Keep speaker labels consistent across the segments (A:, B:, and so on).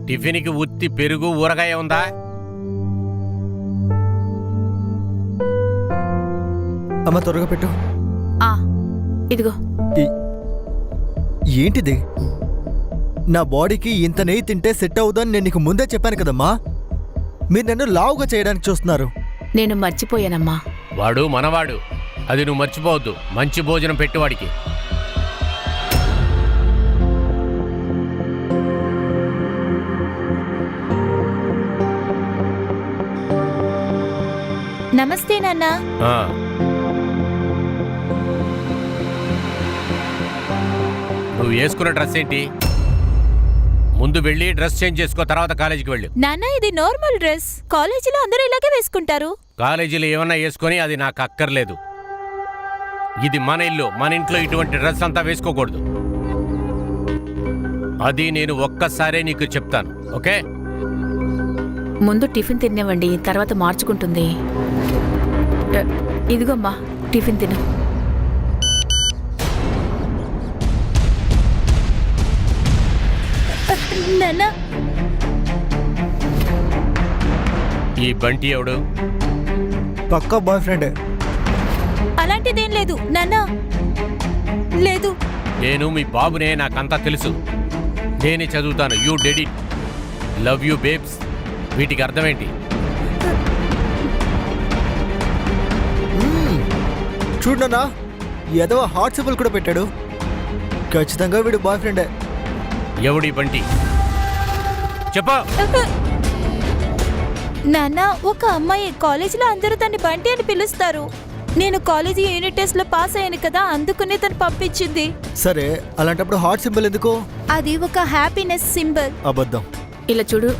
A: టిఫిన్కి ఉత్తి పెరుగు ఊరగాయ ఉందా?
B: అమ్మ త్వరగా పెట్టు.
C: ఇదిగో.
B: ఏంటిది? నా బాడీకి ఇంత నెయ్యి తింటే సెట్ అవుదని నేను నీకు ముందే చెప్పాను కదమ్మా. మీరు నన్ను లావుగా చేయడానికి చూస్తున్నారు.
C: నేను మర్చిపోయానమ్మా.
A: వాడు మనవాడు, అది నువ్వు మర్చిపోవద్దు. మంచి భోజనం పెట్టువాడికి.
D: నమస్తే నాన్న.
A: నువ్వు వేసుకున్న డ్రెస్ ఏంటి? ముందు వెళ్ళి డ్రెస్ చేంజ్ చేసుకో, తర్వాత కాలేజీకి వెళ్ళు.
D: నాన్న ఇది నార్మల్ డ్రెస్, కాలేజీలో అందరూ ఇలాగే వేసుకుంటారు.
A: కాలేజీలో ఏమన్నా వేసుకొని అది నాకు అక్కర్లేదు. ఇది మన ఇల్లు, మన ఇంట్లో ఇటువంటి డ్రెస్ అంతా వేసుకోకూడదు. అది నేను ఒక్కసారే నీకు చెప్తాను, ఓకే?
C: ముందు టిఫిన్ తినేవ్వండి, తర్వాత మార్చుకుంటుంది. ఇదిగోమ్మా టిఫిన్ తిను.
D: నాన్న
A: ఈ బంటి ఎవడు?
B: పక్కా బాయ్ ఫ్రెండ్.
D: అలాంటిదేం లేదు నాన్న, లేదు.
A: నేను మీ బాబునే, నాకంతా తెలుసు. నేనే చదువుతాను. You did it. Love you babes. వీటికి అర్థమేంటి?
B: చూడన్నా, ఏదో హాట్ సింబల్ కూడా పెట్టాడు. ఖచ్చితంగా వీడు బాయ్ ఫ్రెండే.
A: ఎవడి బంటి? చెప్పా.
D: నాన్న ఒక అమ్మాయి కాలేజీలో అందరూ తన్ని బంటి అని పిలుస్తారు. నేను కాలేజీ యూనిట్ టెస్ట్ లో పాస్ అయ్యాను కదా, అందుకునే తను పంపించింది.
B: సరే, అలాంటప్పుడు హాట్ సింబల్ ఎందుకు?
D: అది ఒక హ్యాపీనెస్ సింబల్.
B: అబద్ధం.
C: ఇలా చూడు,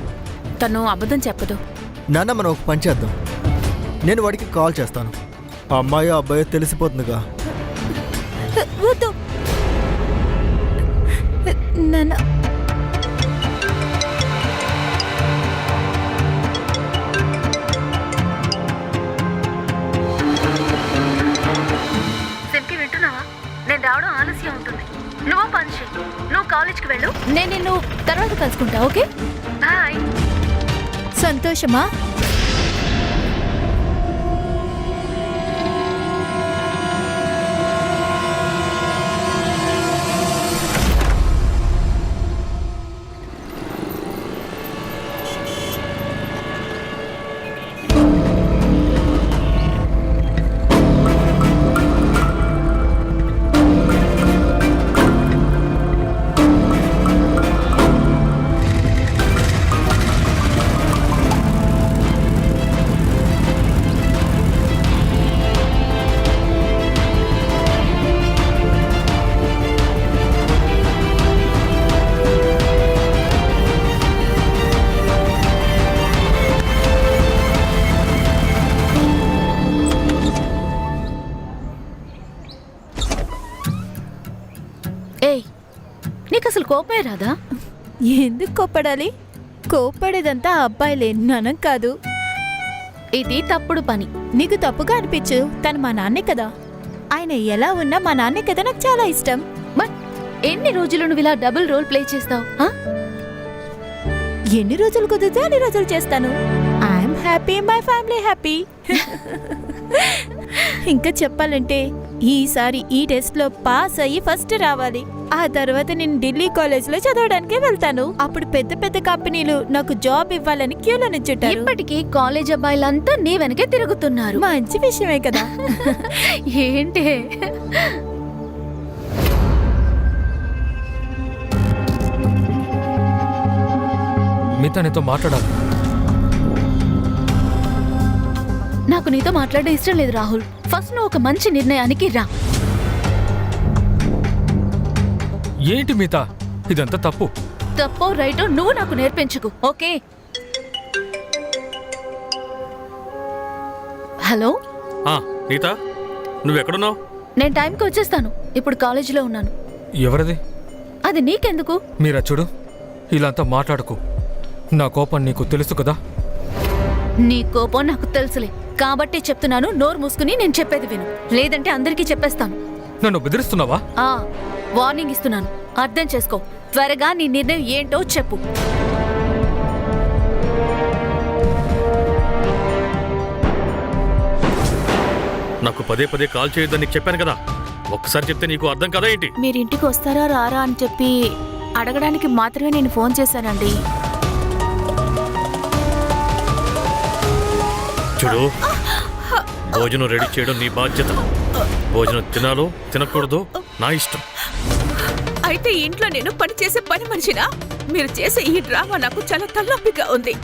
C: తను అబద్ధం చెప్పదు.
B: నాన్న, మనం ఒక పని చేద్దాం. నేను వాడికి కాల్ చేస్తాను. అమ్మాయి అబ్బాయి తెలిసిపోతుందిగా.
D: వద్దు నాన్న.
C: వింటున్నావా? నేను రావడం ఆలస్యం ఉంటుంది. నువ్వు పని చేయి, నువ్వు కాలేజ్కి వెళ్ళు.
D: నేను నిన్ను తర్వాత కలుసుకుంటా, ఓకే?
C: బాయ్.
D: సంతోషమా?
C: ఏయ్, నీకు అసలు కోపమే రాదా?
D: ఎందుకు కోప్పడాలి? కోప్పడేదంతా అబ్బాయిలే, మనం కాదు.
C: ఇది తప్పుడు పని.
D: నీకు తప్పుగా అనిపించు, తను మా నాన్నే కదా. ఆయన ఎలా ఉన్నా మా నాన్నే కదా నాకు చాలా ఇష్టం.
C: బట్ ఎన్ని రోజులు నువ్వు ఇలా డబుల్ రోల్ ప్లే చేస్తావు?
D: ఎన్ని రోజులు కుదిరితే అన్ని రోజులు చేస్తాను. I'm happy, my family happy. ఇంకా చెప్పాలంటే ఈసారి ఈ టెస్ట్ లో పాస్ అయ్యి ఫస్ట్ రావాలి. ఆ తర్వాత నేను ఢిల్లీ కాలేజ్ లో చదవడానికి వెళ్తాను. అప్పుడు పెద్ద పెద్ద కంపెనీలు నాకు జాబ్ ఇవ్వాలని క్యూలో నిల్చుంటారు.
C: ఇప్పటికీ కాలేజ్ అబ్బాయిలంతా నీ వెనకే తిరుగుతున్నారు.
D: మంచి విషయమే కదా.
C: ఏంటి?
E: మీతో నీతో మాట్లాడాలి.
C: నాకు నీతో మాట్లాడే ఇష్టం లేదు రాహుల్. ఫస్ట్ నువ్వు ఒక మంచి నిర్ణయానికి రా.
E: ఏంటి మీతా, ఇదంతా తప్పు.
C: తప్పో రైటో నువ్వు నాకు నేర్పించుకు, ఓకే? హలో
F: నీతా, నువ్వెక్కడున్నావు?
C: నేను టైంకి వచ్చేస్తాను. ఇప్పుడు కాలేజీలో ఉన్నాను.
E: ఎవరిది?
C: అది నీకెందుకు?
E: మీరా చూడు, ఇలా అంతా మాట్లాడుకో. నా కోపం నీకు తెలుసు కదా.
C: నీ కోపం నాకు తెలుసులే, కాబట్టి చెప్తున్నాను. నోరు మూసుకుని నేను చెప్పేది విను, లేదంటే అందరికీ చెప్పేస్తాను.
E: నన్ను బెదిరిస్తున్నావా?
C: వార్నింగ్ ఇస్తున్నాను, అర్థం చేసుకో. త్వరగా నీ నిర్ణయం ఏంటో చెప్పు.
F: నాకు పదే పదే కాల్ చేయొద్దని నీకు చెప్పాను కదా. ఒక్కసారి చెప్తే నీకు అర్థం కదా ఏంటి?
G: మీరు ఇంటికి వస్తారా రారా అని చెప్పి అడగడానికి మాత్రమే నేను ఫోన్ చేశానండి.
F: చూడు, భోజనం రెడీ చేయడం నీ బాధ్యత. భోజనం తినాలో తినకూడదో నా ఇష్టం.
G: అయితే ఇంట్లో నేను పని చేసే పని మనిషినా? మీరు చేసే ఈ డ్రామా నాకు చాలా తలనొప్పిగా ఉంది.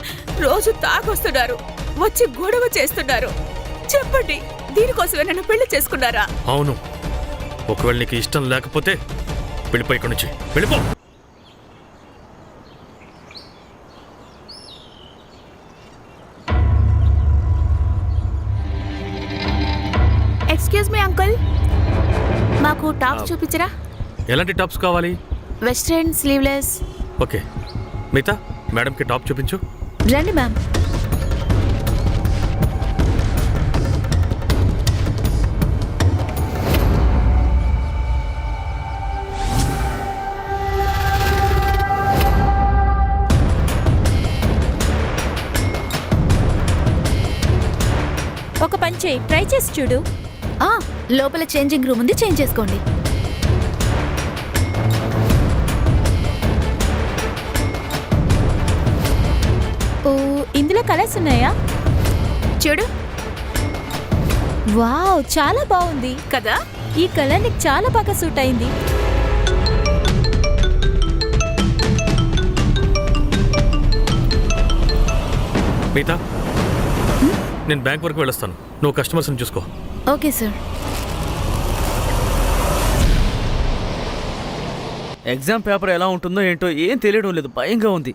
G: రోజు తాగొస్తున్నారు, వచ్చి గొడవ చేస్తున్నారు. చెప్పండి, దీనికోసమే నన్ను పెళ్లి చేసుకున్నారా?
F: అవును, ఒకవేళ నీకు ఇష్టం లేకపోతే వెళ్ళిపో, ఇక్కడి నుంచి వెళ్ళిపో.
G: ఎక్స్క్యూజ్ మీ అంకుల్, మాకు టాప్స్ చూపించరా?
F: ఎలాంటి టాప్స్ కావాలి?
G: Western sleeveless.
F: ఓకే, మిగతా మేడంకి టాప్ చూపించు.
C: రండి మ్యామ్.
D: ఒక పని చేయి, ట్రై చేసి చూడు.
C: లోపల చేంజింగ్ రూమ్ ఉంది, చేంజ్ చేసుకోండి.
D: ఓ, ఇందులో కలర్స్ ఉన్నాయా?
G: చూడు
D: వావ్, చాలా బాగుంది
G: కదా.
D: ఈ కలర్ నీకు చాలా బాగా సూట్ అయింది.
F: మిగతా నేను బ్యాంక్ వరకు వెళ్ళొస్తాను, నువ్వు కస్టమర్స్ని చూసుకో.
C: Okay sir.
H: ఎగ్జామ్ పేపర్ ఎలా ఉంటుందో ఏంటో ఏం తెలియడం లేదు, భయంగా ఉంది.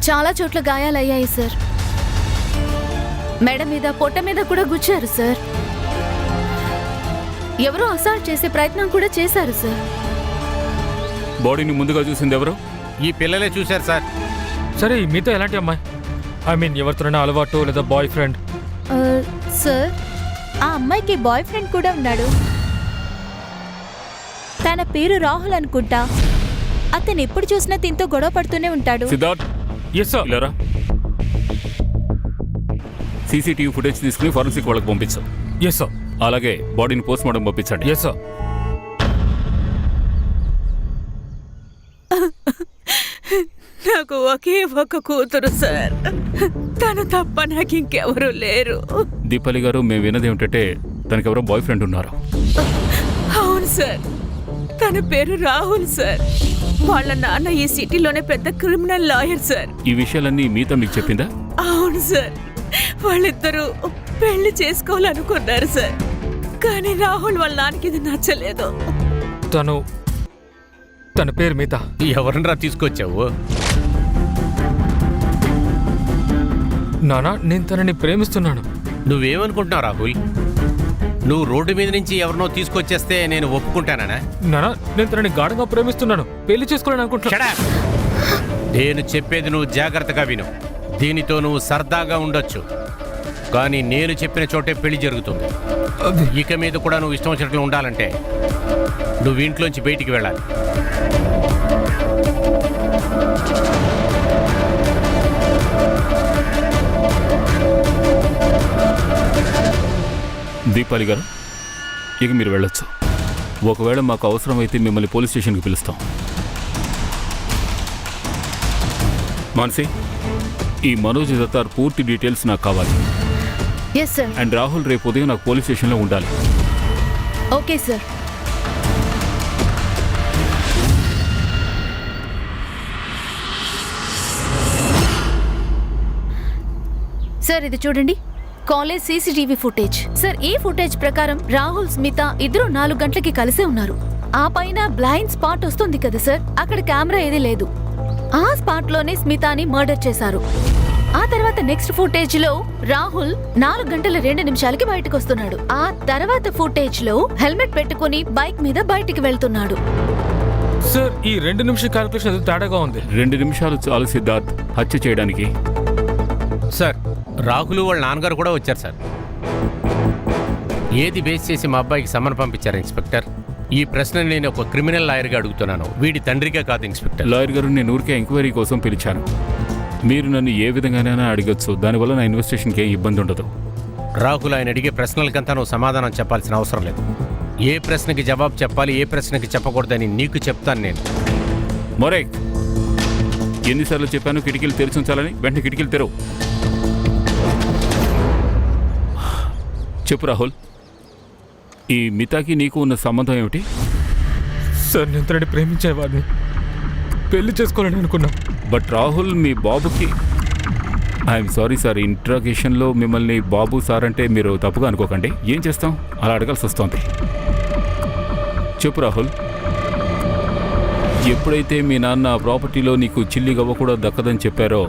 C: చాలా చోట్ల గాయాలయ్యాయి సార్. మెడ మీద, పొట్ట మీద కూడా గుచ్చారు సార్. ఎవరో అసాల్ట్ చేసే ప్రయత్నం కూడా చేశారు సార్.
I: బాడీని ముందుగా చూసింది ఎవరు?
A: ఈ పిల్లలే చూశారు సార్.
E: సరే, మీతో ఎలాంటి అమ్మాయి? ఐ మీన్ ఎవరితోనైనా అలవాటు లేదా బాయ్ ఫ్రెండ్?
D: సార్, ఆ అమ్మాయికి బాయ్ ఫ్రెండ్ కూడా ఉన్నాడు. తన పేరు రాహుల్ అనుకుంటా. అతను ఎప్పుడు చూసినా తింతో గొడవ పడుతూనే ఉంటాడు.
I: Siddharth,
E: yes sir.
I: ఇలారా. సీసీటీవీ ఫుటేజ్ తీసుకుని ఫారెన్సిక్ వాళ్ళకి పంపించు.
E: Yes sir.
I: అలాగే బాడీని పోస్ట్ మార్టం పంపించండి.
E: Yes sir.
G: నాకు ఒకే ఒక కూతురు సార్. తను తప్ప నాకు ఇంకెవరూ లేరు.
I: దీపాలి గారు, మేము విన్నది ఏమిటంటే తనకెవరో బాయ్ ఫ్రెండ్ ఉన్నారు.
G: అవును సార్, తన పేరు రాహుల్ సార్. వాళ్ళ నాన్న ఈ సిటీలోనే పెద్ద క్రిమినల్ లాయర్ సార్.
I: ఈ విషయాలన్నీ మీతో మీకు చెప్పిందా?
G: అవును సార్, వాళ్ళిద్దరూ పెళ్లి చేసుకోవాలనుకున్నారు సార్. కానీ రాహుల్ వాళ్ళ నాన్నకి ఇది నచ్చలేదు.
E: తన పేరు మిగతా.
A: ఎవరినరా తీసుకొచ్చావు?
E: నానా, నేను తనని ప్రేమిస్తున్నాను.
A: నువ్వేమనుకుంటున్నావు రాహుల్? నువ్వు రోడ్డు మీద నుంచి ఎవరినో తీసుకొచ్చేస్తే నేను ఒప్పుకుంటానా?
E: నానా, నేను తనని గాఢంగా ప్రేమిస్తున్నాను. పెళ్లి చేసుకోవాలని అనుకుంటున్నా.
A: Shut up! నేను చెప్పేది నువ్వు జాగ్రత్తగా విను. దీనితో నువ్వు సరదాగా ఉండొచ్చు, కానీ నేను చెప్పిన చోటే పెళ్లి జరుగుతుంది. ఇక మీద కూడా నువ్వు ఇష్టం వచ్చినట్లు ఉండాలంటే నువ్వు ఇంట్లోంచి బయటికి వెళ్ళాలి.
I: దీపాలి గారు, ఇక మీరు వెళ్ళొచ్చు. ఒకవేళ మాకు అవసరమైతే మిమ్మల్ని పోలీస్ స్టేషన్కి పిలుస్తాం. మాన్సి, ఈ మనోజ్ దత్తార్ పూర్తి డీటెయిల్స్ నాకు కావాలి.
C: Yes sir.
I: అండ్ రాహుల్ రేపు ఉదయం నాకు పోలీస్ స్టేషన్లో ఉండాలి.
C: Okay sir. సార్, ఇది చూడండి, కాలేజ్ సీసీటీవీ ఫుటేజ్. సార్, ఈ ఫుటేజ్ ప్రకారం రాహుల్, స్మిత ఇద్దరు 4 గంటలకి కలిసే ఉన్నారు. ఆ పైన బ్లైండ్ స్పాట్ వస్తుంది కదా సార్, అక్కడ కెమెరా ఏదీ లేదు. ఆ స్పాట్ లోనే స్మితాని మర్డర్ చేశారు. ఆ తర్వాత నెక్స్ట్ ఫుటేజ్ లో రాహుల్ 4 గంటల 2 నిమిషాలకి బయటకు వస్తున్నాడు. ఆ తర్వాత ఫుటేజ్ లో హెల్మెట్ పెట్టుకుని బైక్ మీద బయటికి వెళ్తున్నాడు.
E: సార్ ఈ 2 నిమిషం క్యాల్కులేషన్ ఏదో తేడాగా ఉంది.
I: 2 నిమిషాలు చాలు సిద్ధార్థ్ హత్య చేయడానికి.
A: సార్ రాహుల్ వాళ్ళ నాన్నగారు కూడా వచ్చారు సార్. ఏది బేస్ చేసి మా అబ్బాయికి సమన్ పంపించారు ఇన్స్పెక్టర్? ఈ ప్రశ్న నేను ఒక క్రిమినల్ లాయర్గా అడుగుతున్నాను, వీడి తండ్రిగా కాదు ఇన్స్పెక్టర్.
I: లాయర్ గారు, నేను ఊరికే ఎంక్వైరీ కోసం పిలిచాను. మీరు నన్ను ఏ విధంగానైనా అడగచ్చు, దానివల్ల నా ఇన్వెస్టిగేషన్కి ఏం ఇబ్బంది ఉండదు.
A: రాహుల్ ఆయన అడిగే ప్రశ్నలకంతా నువ్వు సమాధానం చెప్పాల్సిన అవసరం లేదు. ఏ ప్రశ్నకి జవాబు చెప్పాలి, ఏ ప్రశ్నకి చెప్పకూడదని నీకు చెప్తాను నేను.
I: మొరేక్, ఎన్నిసార్లు చెప్పాను కిటికీలు తెరిచి ఉంచాలని? వెంటనే కిటికీలు తెరవు. చెప్పు రాహుల్, ఈ మితాకి నీకు ఉన్న సంబంధం ఏమిటి?
E: సార్ నేను తనని ప్రేమించేవాడిని, పెళ్లి చేసుకోవాలని అనుకున్నా.
I: బట్ రాహుల్, మీ బాబుకి ఐఎమ్ సారీ సార్, ఇంట్రాగేషన్లో మిమ్మల్ని బాబు సార్ అంటే మీరు తప్పుగా అనుకోకండి. ఏం చేస్తాం, అలా అడగాల్సి వస్తుంది. చెప్పు రాహుల్, ఎప్పుడైతే మీ నాన్న ప్రాపర్టీలో నీకు చిల్లి గవ్వ కూడా దక్కదని చెప్పారో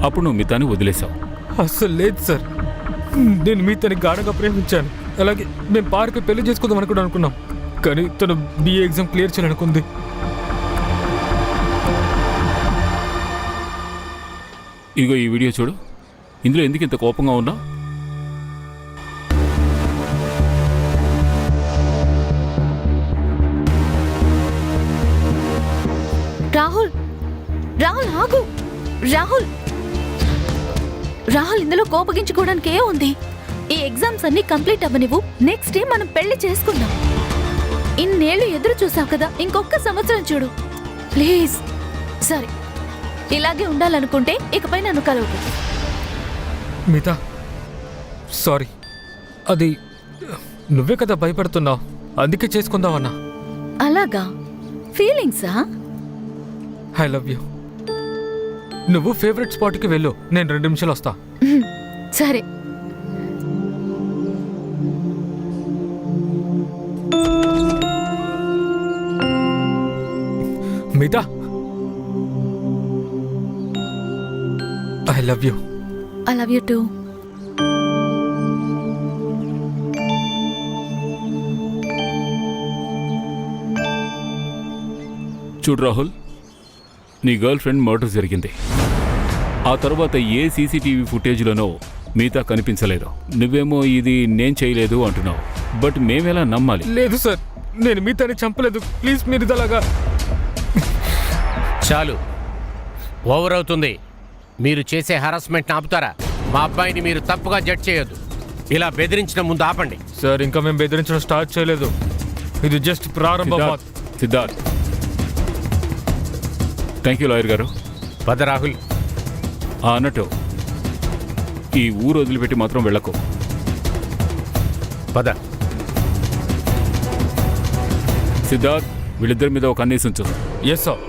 I: అప్పుడు నువ్వు మితాని వదిలేశావు.
E: అస్సలు లేదు సార్, నేను మీతని గాఢంగా ప్రేమించాను. అలాగే మేము పార్క్ పెళ్లి చేసుకుందాం అని కూడా అనుకున్నాం, కానీ తను బిఏ ఎగ్జామ్ క్లియర్ చేయాలనుకుంది.
I: ఇదిగో ఈ వీడియో చూడు, ఇందులో ఎందుకు ఇంత కోపంగా ఉన్నావు?
C: రాహుల్, రాహుల్ ఆగు. రాహుల్, రాహుల్ ఇందులో కోపగించుకోవడానికి ఏ ఉంది? ఈ ఎగ్జామ్స్ అన్ని కంప్లీట్ అవ్వనివ్వు, నెక్స్ట్ డే మనం పెళ్లి చేసుకుందాం. ఇన్నేళ్ళు ఎదురు చూసావు కదా, ఇంకొక సంవత్సరం చూడు ప్లీజ్. సరే, ఇలాగే ఉండాలనుకుంటే ఇకపై నన్ను కలవకు.
E: మితా సారీ, అది నువ్వే కదా భయపడుతున్నావు, అందుకే చేసుకుందామన్నా.
C: అలాగా? ఫీలింగ్సా?
E: I love you. నువ్వు ఫేవరెట్ స్పాట్కి వెళ్ళు, నేను 2 నిమిషాలు వస్తా.
C: సరే.
E: Mitha, I love you.
C: I love you too.
I: చూడు రాహుల్, నీ గర్ల్ ఫ్రెండ్ మర్డర్ జరిగింది. ఆ తర్వాత ఏ సీసీటీవీ ఫుటేజ్లోనో మిగతా కనిపించలేదు. నువ్వేమో ఇది నేను చేయలేదు అంటున్నావు, బట్ మేమెలా నమ్మాలి?
E: లేదు సార్, నేను మీతని చంపలేదు, ప్లీజ్ మీరు ఇదలాగా.
A: చాలు, ఓవర్ అవుతుంది. మీరు చేసే హరాస్మెంట్ ఆపుతారా? మా అబ్బాయిని మీరు తప్పుగా జడ్జ్ చేయొద్దు. ఇలా బెదిరించిన ముందు ఆపండి.
E: సార్ ఇంకా మేము బెదిరించడం స్టార్ట్ చేయలేదు, ఇది జస్ట్ ప్రారంభం.
I: సిద్ధార్థ్, థ్యాంక్ యూ లాయర్ గారు.
A: పద రాహుల్.
I: అన్నట్టు ఈ ఊరు వదిలిపెట్టి మాత్రం వెళ్ళకు.
A: పద.
I: సిద్ధార్థ్, వీళ్ళిద్దరి మీద ఒక కన్నేసి ఉంచు.
E: Yes sir.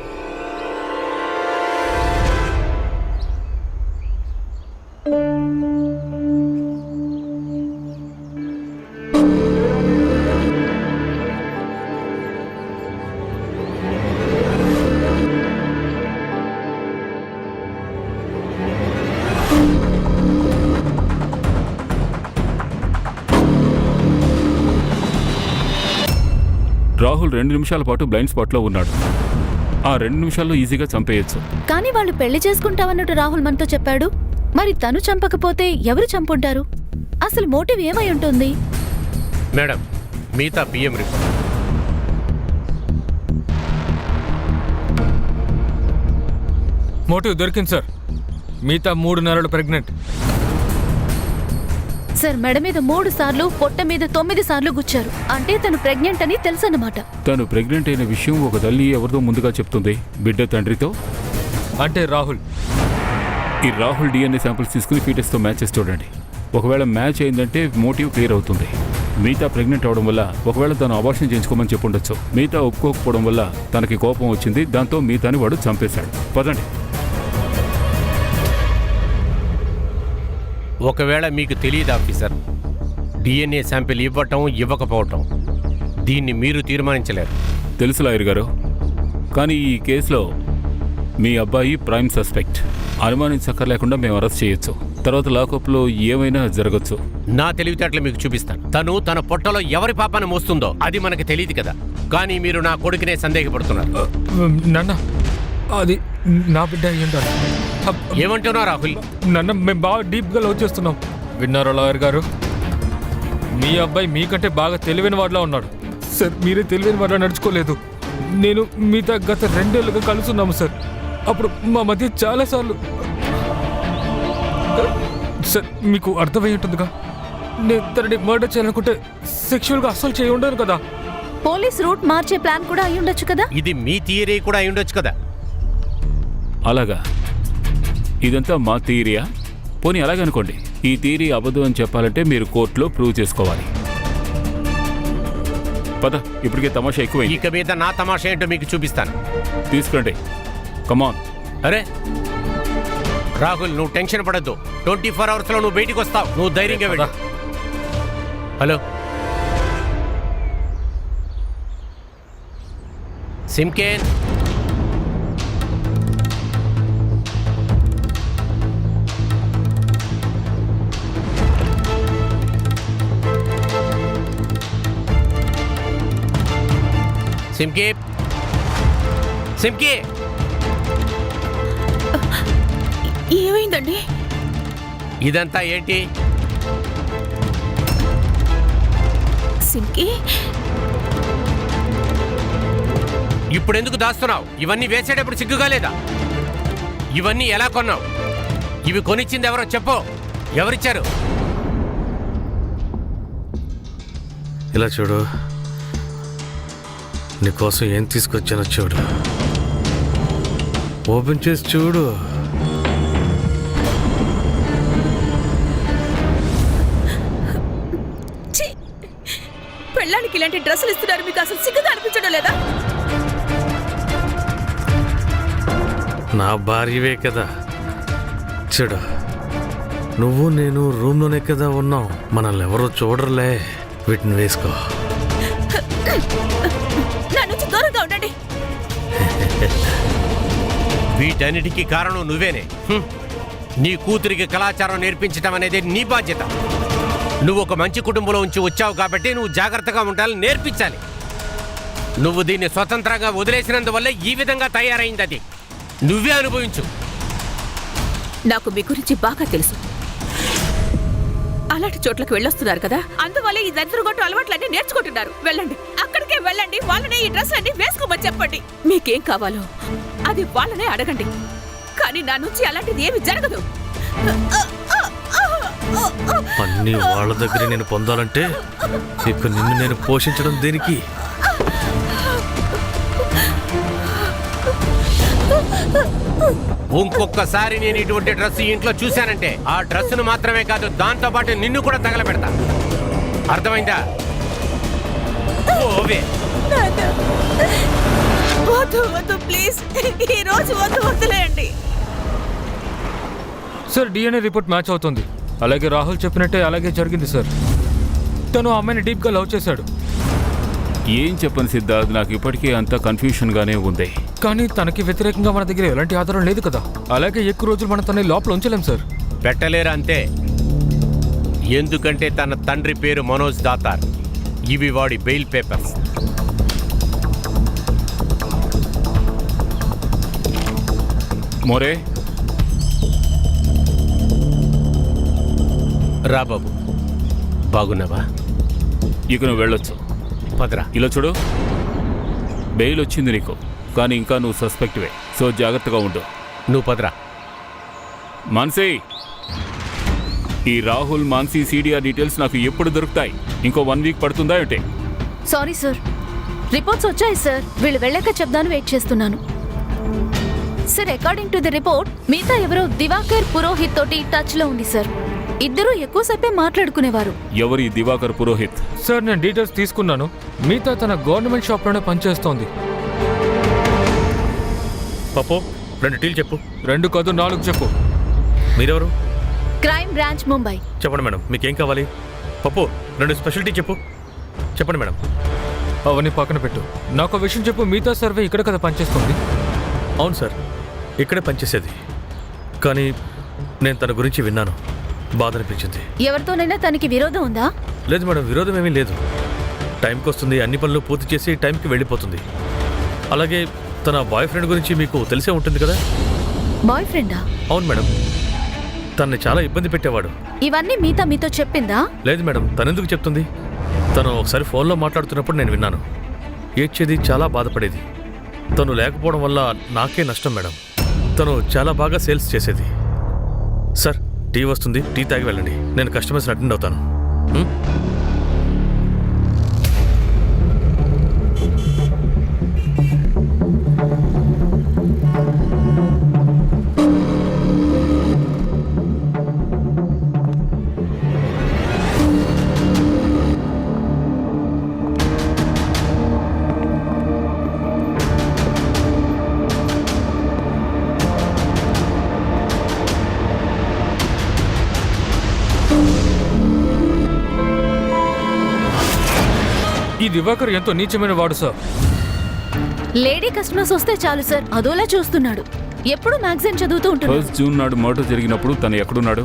I: రాహుల్ 2 నిమిషాల పాటు బ్లైండ్ స్పాట్లో ఉన్నాడు. ఆ 2 నిమిషాల్లో ఈజీగా చంపేయచ్చు.
C: కానీ వాళ్ళు పెళ్లి చేసుకుంటామన్నట్టు రాహుల్ మనతో చెప్పాడు. మరి తను చంపకపోతే ఎవరు చంపుంటారు? అసలు మోటివ్ ఏమై ఉంటుంది?
A: మేడం, మిగతా పిఎం రిపోర్ట్.
E: మోటివ్ దొరికింది సార్. మిగతా 3 నెలలు ప్రెగ్నెంట్.
C: సార్, మెడ మీద 3 సార్లు, పొట్ట మీద 9 సార్లు గుచ్చారు. అంటే తను ప్రెగ్నెంట్ అని తెలుసన్నమాట.
I: తను ప్రెగ్నెంట్ అయిన విషయం ఒక తల్లి ఎవరితో ముందుగా చెప్తుంది? బిడ్డ తండ్రితో.
E: అంటే రాహుల్.
I: ఈ రాహుల్ డిఎన్ఏ శాంపిల్స్ తీసుకుని ఫీటస్తో మ్యాచ్ చేసి చూడండి. ఒకవేళ మ్యాచ్ అయిందంటే మోటివ్ క్లియర్ అవుతుంది. మిగతా ప్రెగ్నెంట్ అవడం వల్ల ఒకవేళ తను అబార్షన్ చేయించుకోమని చెప్పుండొచ్చు. మిగతా ఒప్పుకోకపోవడం వల్ల తనకి కోపం వచ్చింది, దాంతో మిగతాని వాడు చంపేశాడు. పదండి.
A: ఒకవేళ మీకు తెలియదు ఆఫీసర్, డిఎన్ఏ శాంపిల్ ఇవ్వటం ఇవ్వకపోవటం దీన్ని మీరు తీర్మానించలేరు.
I: తెలుసు లాయర్ గారు, కానీ ఈ కేసులో మీ అబ్బాయి ప్రైమ్ సస్పెక్ట్. అనుమానించక్కర్లేకుండా మేము అరెస్ట్ చేయొచ్చు. తర్వాత లాకప్లో ఏమైనా జరగచ్చు.
A: నా తెలివితేటలు మీకు చూపిస్తాను. తను తన పొట్టలో ఎవరి పాపాన్ని మోస్తుందో అది మనకు తెలియదు కదా. కానీ మీరు నా కొడుకునే సందేహపడుతున్నారు.
E: నాన్న అది నా బిడ్డ అయ్యి ఉండాలి.
A: ఏమంటున్నావు రాహుల్?
E: నాన్న మేము బాగా డీప్గా లవ్ చేస్తున్నాం. విన్నారా లాయర్ గారు? మీ అబ్బాయి మీకంటే బాగా తెలివైన వాడిలా ఉన్నాడు సార్. మీరే తెలివైన వాడిలా నడుచుకోలేదు. నేను మీతో గత 2 ఏళ్ళుగా కలుసున్నాము సార్. అప్పుడు మా మధ్య చాలాసార్లు సార్ మీకు అర్థమై ఉంటుందిగా. నేను తనని మర్డర్ చేయాలనుకుంటే సెక్షువల్గా అస్సలు చేయి ఉండను కదా.
C: పోలీస్ రూట్ మార్చే ప్లాన్ కూడా అయి ఉండొచ్చు కదా.
A: ఇది మీ థియరీ కూడా అయి ఉండొచ్చు కదా.
I: అలాగా? ఇదంతా మా థియరీయా? పోనీ అలాగనుకోండి. ఈ థియరీ అబద్ధం అని చెప్పాలంటే మీరు కోర్టులో ప్రూవ్ చేసుకోవాలి. పద, ఇప్పటికే తమాషా ఎక్కువైంది.
A: ఇక మీద నా తమాషా ఏంటో మీకు చూపిస్తాను.
I: తీసుకురండి, కమాన్.
A: అరే రాహుల్, నువ్వు టెన్షన్ పడద్దు. 24 అవర్స్లో నువ్వు బయటికి వస్తావు. నువ్వు ధైర్యంగా వెళ్ళు. హలో సిమ్కేన్, సిమ్కి, సిమ్కి,
G: ఏమైందండి?
A: ఇదంతా ఏంటి?
G: సింకి,
A: ఇప్పుడు ఎందుకు దాస్తున్నావు? ఇవన్నీ వేసేటప్పుడు సిగ్గుగా లేదా? ఇవన్నీ ఎలా కొన్నావు? ఇవి కొనిచ్చింది ఎవరో చెప్పు. ఎవరిచ్చారు?
F: ఇలా చూడు, నీకోసం ఏం తీసుకొచ్చానో చూడు. ఓపెన్ చేసి చూడు.
G: పెళ్ళానికి ఇలాంటి డ్రెస్సులు ఇస్తున్నారు. మీకు అసలు సిగ్గుగా అనిపించడం లేదా?
F: నా భార్యవే కదా. చూడు, నువ్వు నేను రూమ్లోనే కదా ఉన్నాం. మనల్ని ఎవరో చూడరులే. వీటిని వేసుకో.
G: నా నుంచి దూరంగా ఉండండి.
A: వీటన్నిటికీ కారణం నువ్వేనే. నీ కూతురికి కళాచారం నేర్పించడం అనేది నీ బాధ్యత. నువ్వు ఒక మంచి కుటుంబంలో ఉంచి వచ్చావు కాబట్టి నువ్వు జాగ్రత్తగా ఉండాలని నేర్పించాలి. నువ్వు దీన్ని స్వతంత్రంగా వదిలేసినందువల్ల ఈ విధంగా తయారైంది. అది నువ్వే అనుభవించు.
G: నాకు మీ గురించి బాగా తెలుసు. అలాంటి చోట్లకు వెళ్ళొస్తున్నారు కదా, అందువల్ల ఈ దరిద్రగొట్టు అలవాట్లన్నీ నేర్చుకుంటున్నారు. వెళ్ళండి, అక్కడికే వెళ్ళండి. వాళ్ళనే ఈ డ్రెస్ అన్ని వేసుకోమని చెప్పండి. మీకేం కావాలో అది వాళ్ళనే అడగండి. కానీ నా నుంచి అలాంటిది ఏమి జరగదు.
F: అన్నీ వాళ్ళ దగ్గర నేను పొందాలంటే ఇక నిన్ను నేను పోషించడం దేనికి?
A: ఇంకొకసారి నేను ఇటువంటి డ్రెస్ ఇంట్లో చూశానంటే ఆ డ్రెస్సును మాత్రమే కాదు, దాంతో పాటు నిన్ను కూడా తగలబెడతా. అర్థమైందా? ఓవే.
G: వద్దు వద్దు ప్లీజ్, ఈ రోజు వద్దు, వద్దులేయండి.
E: సార్ డిఎన్ఏ రిపోర్ట్ మ్యాచ్ అవుతుంది. అలాగే రాహుల్ చెప్పినట్టే అలాగే జరిగింది సార్. తను ఆ అమ్మాయిని డీప్గా లవ్ చేశాడు.
I: ఏం చెప్పను సిద్ధార్థ్, నాకు ఇప్పటికీ అంత కన్ఫ్యూషన్గానే ఉంది.
E: కానీ తనకి వ్యతిరేకంగా మన దగ్గర ఎలాంటి ఆధారం లేదు కదా. అలాగే ఎక్కువ రోజులు మనం తనని లోపల ఉంచలేం సార్.
A: పెట్టలేరు అంతే. ఎందుకంటే తన తండ్రి పేరు మనోజ్ దాతార్. ఇవి వాడి బెయిల్ పేపర్స్.
I: మోరే,
A: రా బాబు, బాగున్నావా?
I: ఇక నువ్వు వెళ్ళొచ్చు.
A: పదరా.
I: ఇలా చూడు, బెయిల్ వచ్చింది నీకు, కానీ ఇంకా నువ్వు సస్పెక్ట్వే. సో జాగ్రత్తగా ఉండు.
A: నువ్వు పదరా.
I: మాన్సీ, ఈ రాహుల్ మాన్సీ సిడిఆర్ డీటెయిల్స్ నాకు ఎప్పుడు దొరుకుతాయి? ఇంకో 1 వీక్ పడుతుందా ఏంటి?
C: సారీ సార్, రిపోర్ట్స్ వచ్చాయి సార్. వీళ్ళు వెళ్ళాక చెప్దాను, వెయిట్ చేస్తున్నాను sir. According to the report మిగతా ఎవరో దివాకర్ పురోహిత్ తోటి టచ్ లో ఉంది సార్. ఇద్దరు ఎక్కువసేపే మాట్లాడుకునేవారు.
I: ఎవరి దివాకర్ పురోహిత్?
E: సార్ నేను డీటెయిల్స్ తీసుకున్నాను. మిగతా తన గవర్నమెంట్ షాప్లోనే పనిచేస్తోంది.
F: పప్పు 2 టీలు చెప్పు.
E: 2 కాదు 4 చెప్పు.
F: మీరెవరు?
C: Crime branch Mumbai.
F: చెప్పండి మేడం, మీకేం కావాలి? పప్పు 2 స్పెషాలిటీ చెప్పు. చెప్పండి మేడం.
E: అవన్నీ పక్కన పెట్టు. నాకు విషయం చెప్పు. మిగతా సర్వే ఇక్కడ కదా పనిచేస్తుంది?
F: అవును సార్, ఇక్కడే పనిచేసేది. కానీ నేను తన గురించి విన్నాను, బాధ అనిపించింది.
C: ఎవరితోనైనా తనకి విరోధం ఉందా?
F: లేదు మేడం, విరోధం ఏమీ లేదు. టైంకి వస్తుంది, అన్ని పనులు పూర్తి చేసి టైంకి వెళ్ళిపోతుంది. అలాగే తన బాయ్ ఫ్రెండ్ గురించి మీకు తెలిసే ఉంటుంది కదా?
C: బాయ్ ఫ్రెండా?
F: అవును మేడం, తనని చాలా ఇబ్బంది పెట్టేవాడు.
C: ఇవన్నీ మీతో చెప్పిందా?
F: లేదు మేడం, తనెందుకు చెప్తుంది? తను ఒకసారి ఫోన్లో మాట్లాడుతున్నప్పుడు నేను విన్నాను. ఏడ్చేది, చాలా బాధపడేది. తను లేకపోవడం వల్ల నాకే నష్టం మేడం. తను చాలా బాగా సేల్స్ చేసేది. సార్, టీ వస్తుంది, టీ తాగి వెళ్ళండి. నేను కస్టమర్స్ని అటెండ్ అవుతాను.
E: ఈ దివాకర్ ఎంతో నీచమైన వాడు సార్.
C: లేడీ కస్టమర్స్ వస్తే చాలు సార్, అదోలా చూస్తున్నాడు. ఎప్పుడు మ్యాగజైన్ చదువుతూ ఉంటాడు.
I: 1 జూన్ నాడు మర్డర్ జరిగినప్పుడు తను ఎక్కడున్నాడు?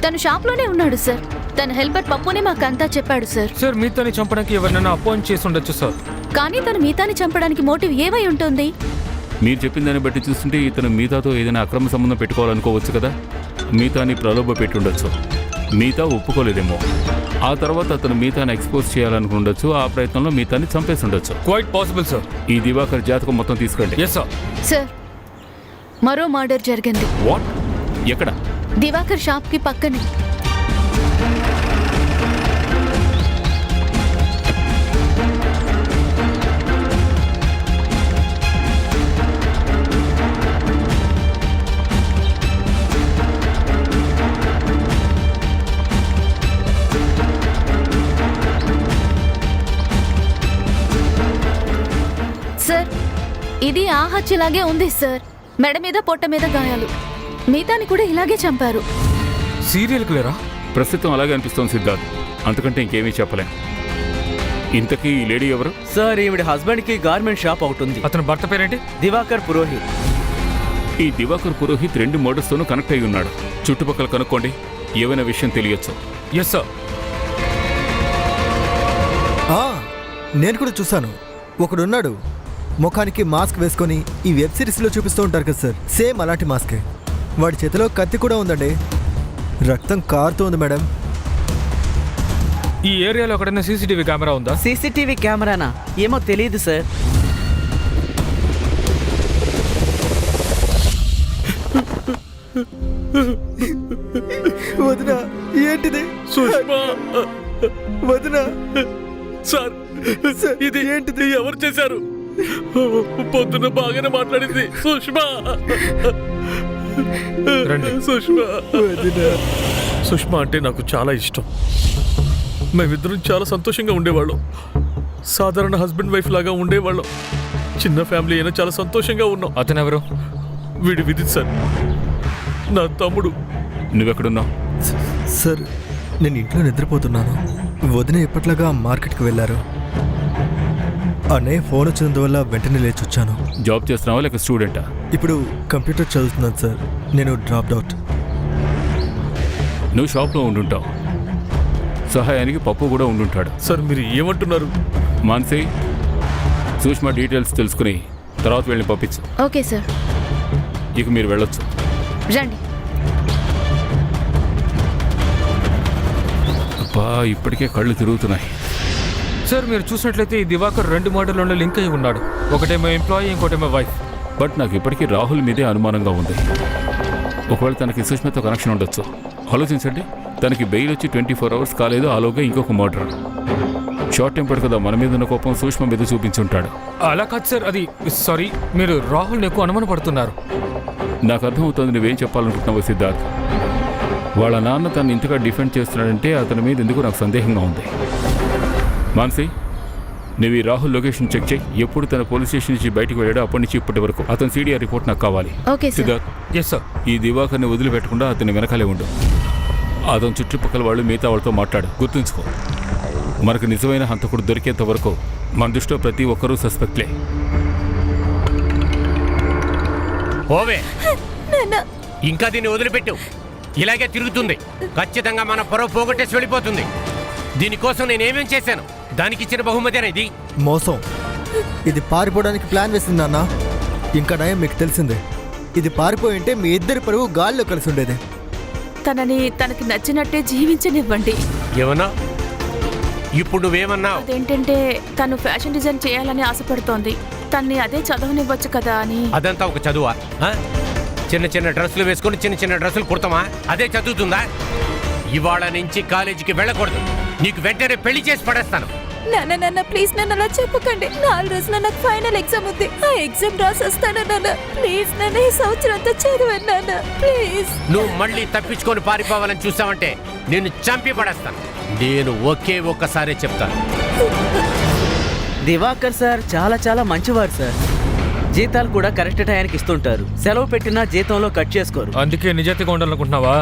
C: తను షాప్ లోనే ఉన్నాడు సార్. తన హెల్పర్ పప్పునే మాకంతా చెప్పాడు సార్.
E: సార్ మీతోని చంపడానికి ఎవరినైనా అపాయింట్ చేసి ఉండొచ్చు సార్.
C: కానీ తను మీతాని చంపడానికి మోటివ్ ఏమై ఉంటుంది?
I: మీరు చెప్పిన దాన్ని బట్టి చూస్తుంటే ఇతను మీతాతో ఏదైనా అక్రమ సంబంధం పెట్టుకోవాలనుకోవచ్చు కదా. మీతాని ప్రలోభ పెట్టి ఉండొచ్చు. మీతా ఒప్పుకోలేదేమో. ఆ తర్వాత అతను మీతాని ఎక్స్పోజ్ చేయాలనుకుండొచ్చు. ఆ ప్రయత్నంలో మీతాని చంపేసి ఉండొచ్చు.
E: Quite possible sir.
I: ఈ దివాకర్ జాతకం మొత్తం తీసుకురండి.
E: Yes sir.
C: సార్, మరో మర్డర్ జరిగింది.
I: వాట్? ఎక్కడ?
C: దివాకర్ షాప్ కి పక్కనే. సార్, ఇది ఆ హత్యలాగే ఉంది సార్. మెడ మీద పొట్ట మీద గాయాలు. మిగతాని కూడా ఇలాగే చంపారు.
E: సీరియల్ క్లియరా?
I: ప్రస్తుతం అలాగే అనిపిస్తోంది సిద్ధార్థ్. అంతకంటే ఇంకేమీ చెప్పలేం. ఇంతకీ ఈ లేడీ ఎవరు?
H: సార్, ఈవిడ హస్బెండ్ కి గార్మెంట్ షాప్ ఒకటి ఉంది.
E: అతని భర్త పేరేంటి?
H: దివాకర్ పురోహిత్.
I: ఈ దివాకర్ పురోహిత్ 2 మర్డర్స్తోనూ కనెక్ట్ అయి ఉన్నాడు. చుట్టుపక్కల కనుక్కోండి, ఏవైనా విషయం తెలియచ్చు.
E: Yes sir.
B: నేను కూడా చూశాను. ఒకడున్నాడు, ముఖానికి మాస్క్ వేసుకొని ఈ వెబ్ సిరీస్లో చూపిస్తూ ఉంటారు కదా సార్, సేమ్ అలాంటి మాస్కే. వాడి చేతిలో కత్తి కూడా ఉందండి. రక్తం కారుతూ ఉంది మేడం.
E: ఈ ఏరియాలో ఎక్కడైనా సీసీటీవీ కెమెరా ఉందా?
H: సీసీటీవీ కెమెరానా? ఏమో తెలియదు సార్.
B: వదినా, ఏంటిది?
F: సుష్మా!
B: వదినా
F: సార్, ఇది ఏంటిది? ఎవరు చేశారు? పొద్దున బాగానే మాట్లాడింది సుష్మా. సుష్మా, సుష్మా అంటే నాకు చాలా ఇష్టం. మేమిద్దరం చాలా సంతోషంగా ఉండేవాళ్ళం. సాధారణ హస్బెండ్ వైఫ్ లాగా ఉండేవాళ్ళం. చిన్న ఫ్యామిలీ అయినా చాలా సంతోషంగా ఉన్నాం.
E: అతను ఎవరు?
F: వీడి విదిత్ సార్, నా తమ్ముడు.
I: నువ్వెక్కడున్నావు?
B: సార్, నేను ఇంట్లో నిద్రపోతున్నాను. వదిన ఎప్పట్లాగా మార్కెట్కి వెళ్ళారు. అన్నయ్య ఫోన్ వచ్చినందువల్ల వెంటనే లేచి వచ్చాను.
I: జాబ్ చేస్తున్నావా లేక స్టూడెంటా?
B: ఇప్పుడు కంప్యూటర్ చదువుతున్నాను సార్. నేను డ్రాప్డ్ అవుట్.
I: నువ్వు షాప్లో ఉండుంటావు. సహాయానికి పప్పు కూడా ఉండుంటాడు.
F: సార్, మీరు ఏమంటున్నారు?
I: మాన్సీ, సూక్ష్మ డీటెయిల్స్ తెలుసుకుని తర్వాత వెళ్ళి పంపించు.
C: Okay sir.
I: ఇక మీరు వెళ్ళొచ్చు.
C: రండి.
I: అబ్బా, ఇప్పటికే కళ్ళు తిరుగుతున్నాయి.
E: సార్, మీరు చూసినట్లయితే ఈ దివాకర్ 2 మర్డర్లలో లింక్ అయి ఉన్నాడు. ఒకటేమో ఎంప్లాయీ, ఇంకోటేమో వైఫ్.
I: బట్ నాకు ఇప్పటికీ రాహుల్ మీదే అనుమానంగా ఉంది. ఒకవేళ తనకి సుష్మతో కనెక్షన్ ఉండొచ్చు. ఆలోచించండి, తనకి బెయిల్ వచ్చి 24 అవర్స్ కాలేదు, ఆలోగా ఇంకొక మర్డర్. షార్ట్ టెంపర్ కదా, మన మీద ఉన్న కోపం సుష్మ మీద చూపించుంటాడు.
E: అలా కాదు సార్, అది సారీ, మీరు రాహుల్ని ఎక్కువ అనుమాన పడుతున్నారు.
I: నాకు అర్థమవుతుంది నువ్వేం చెప్పాలనుకుంటున్నావు సిద్ధార్థ్. వాళ్ళ నాన్న తను ఇంతగా డిఫెండ్ చేస్తున్నాడంటే అతని మీద ఎందుకు నాకు సందేహంగా ఉంది. మాన్సీ, నువ్వు ఈ రాహుల్ లొకేషన్ చెక్ చేయి. ఎప్పుడు తన పోలీస్ స్టేషన్ నుంచి బయటకు వెళ్ళాడో అప్పటి నుంచి ఇప్పటి వరకు అతని CDR రిపోర్ట్ నాకు కావాలి.
C: Okay sir.
I: Siddharth,
E: yes sir.
I: ఈ దివాకర్ని వదిలిపెట్టకుండా అతని వెనకాలే ఉండు. అతని చుట్టుపక్కల వాళ్ళు మిగతా వాళ్ళతో మాట్లాడు. గుర్తుంచుకో, మనకు నిజమైన హంతకుడు దొరికేంత వరకు మన దృష్టిలో ప్రతి ఒక్కరూ సస్పెక్ట్లే.
A: పోవే.
D: నాన్న
A: ఇంకా దీన్ని వదిలిపెట్టు. ఇలాగే తిరుగుతుంది. ఖచ్చితంగా మన పరువు పోగొట్టేసి వెళ్ళిపోతుంది. దీనికోసం నేనేమేం చేశాను? దానికి ఇచ్చిన బహుమతి అనేది
B: మోసం. ఇది పారిపోవడానికి ప్లాన్ వేసింది నాన్న. ఇంకా నయం మీకు తెలిసిందే. ఇది పారిపోయి ఉంటే మీ ఇద్దరి పరువు గాల్లో కలిసి ఉండేది.
G: తనని తనకి నచ్చినట్టే జీవించనివ్వండి.
A: ఏమన్నా? ఇప్పుడు నువ్వేమన్నావు?
G: అదేంటంటే తను ఫ్యాషన్ డిజైన్ చేయాలని ఆశపడుతోంది. తన్ని అదే చదవనివ్వచ్చు కదా అని.
A: అదంతా ఒక చదువా? ఆ? చిన్న చిన్న డ్రెస్సులు వేసుకొని చిన్న చిన్న డ్రెస్సులు కుడతామా? అదే చదువుతుందా? ఇవాళ నుంచి కాలేజీకి వెళ్ళకూడదు. నీకు వెంటనే పెళ్లి చేసి పడేస్తాను.
D: నాన్న నాన్న ప్లీజ్ నన్ను అలా చెప్పకండి. 4 రోజుల్లో నాకు ఫైనల్ ఎగ్జామ్ ఉంది. ఆ ఎగ్జామ్ రాసొస్తాను నాన్న. ప్లీజ్ నాన్న, ఈ సంవత్సరం అంతా చదివాను నాన్న, ప్లీజ్.
A: నువ్వు మళ్ళీ తప్పించుకొని పారిపోవాలని చూసావంటే నిన్ను చంపి పడేస్తాను. నేను ఒక్కసారి చెప్తాను.
H: దివాకర్ సార్ చాలా చాలా మంచివారు సార్. జీతాలు కూడా కరెక్ట్ టైంకి ఇస్తుంటారు. సెలవు పెట్టినా జీతంలో కట్ చేసుకోరు.
E: అందుకే నిజాయితీగా ఉండాలనుకుంటున్నావా?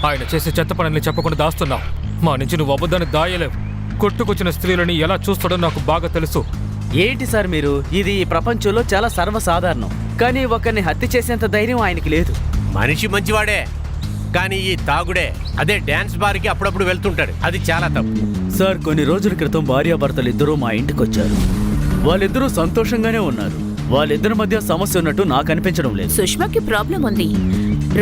E: ఆయన చేసే చెత్త పనుల్ని చెప్పకుండా దాస్తున్నావు. మా నుంచి నువ్వు అబద్ధాన్ని దాయలేవు. కొట్టుకొచ్చిన స్త్రీలని ఎలా చూస్తాడో నాకు బాగా తెలుసు.
H: ఏంటి సార్ మీరు? ఇది ఈ ప్రపంచంలో చాలా సర్వసాధారణం. కానీ ఒకరిని హత్య చేసేంత ధైర్యం ఆయనకి లేదు.
A: మనిషి మంచివాడే, కానీ ఈ తాగుడే, అదే డాన్స్ బార్కి అప్పుడప్పుడు వెళ్తుంటాడు. అది చాలా తప్పు.
H: సార్ కొన్ని రోజుల క్రితం భార్యాభర్తలు ఇద్దరూ మా ఇంటికి వచ్చారు. వాళ్ళిద్దరూ సంతోషంగానే ఉన్నారు. వాళ్ళిద్దరి మధ్య సమస్య ఉన్నట్టు నాకు అనిపించడం లేదు.
G: సుష్మకి ప్రాబ్లం ఉంది.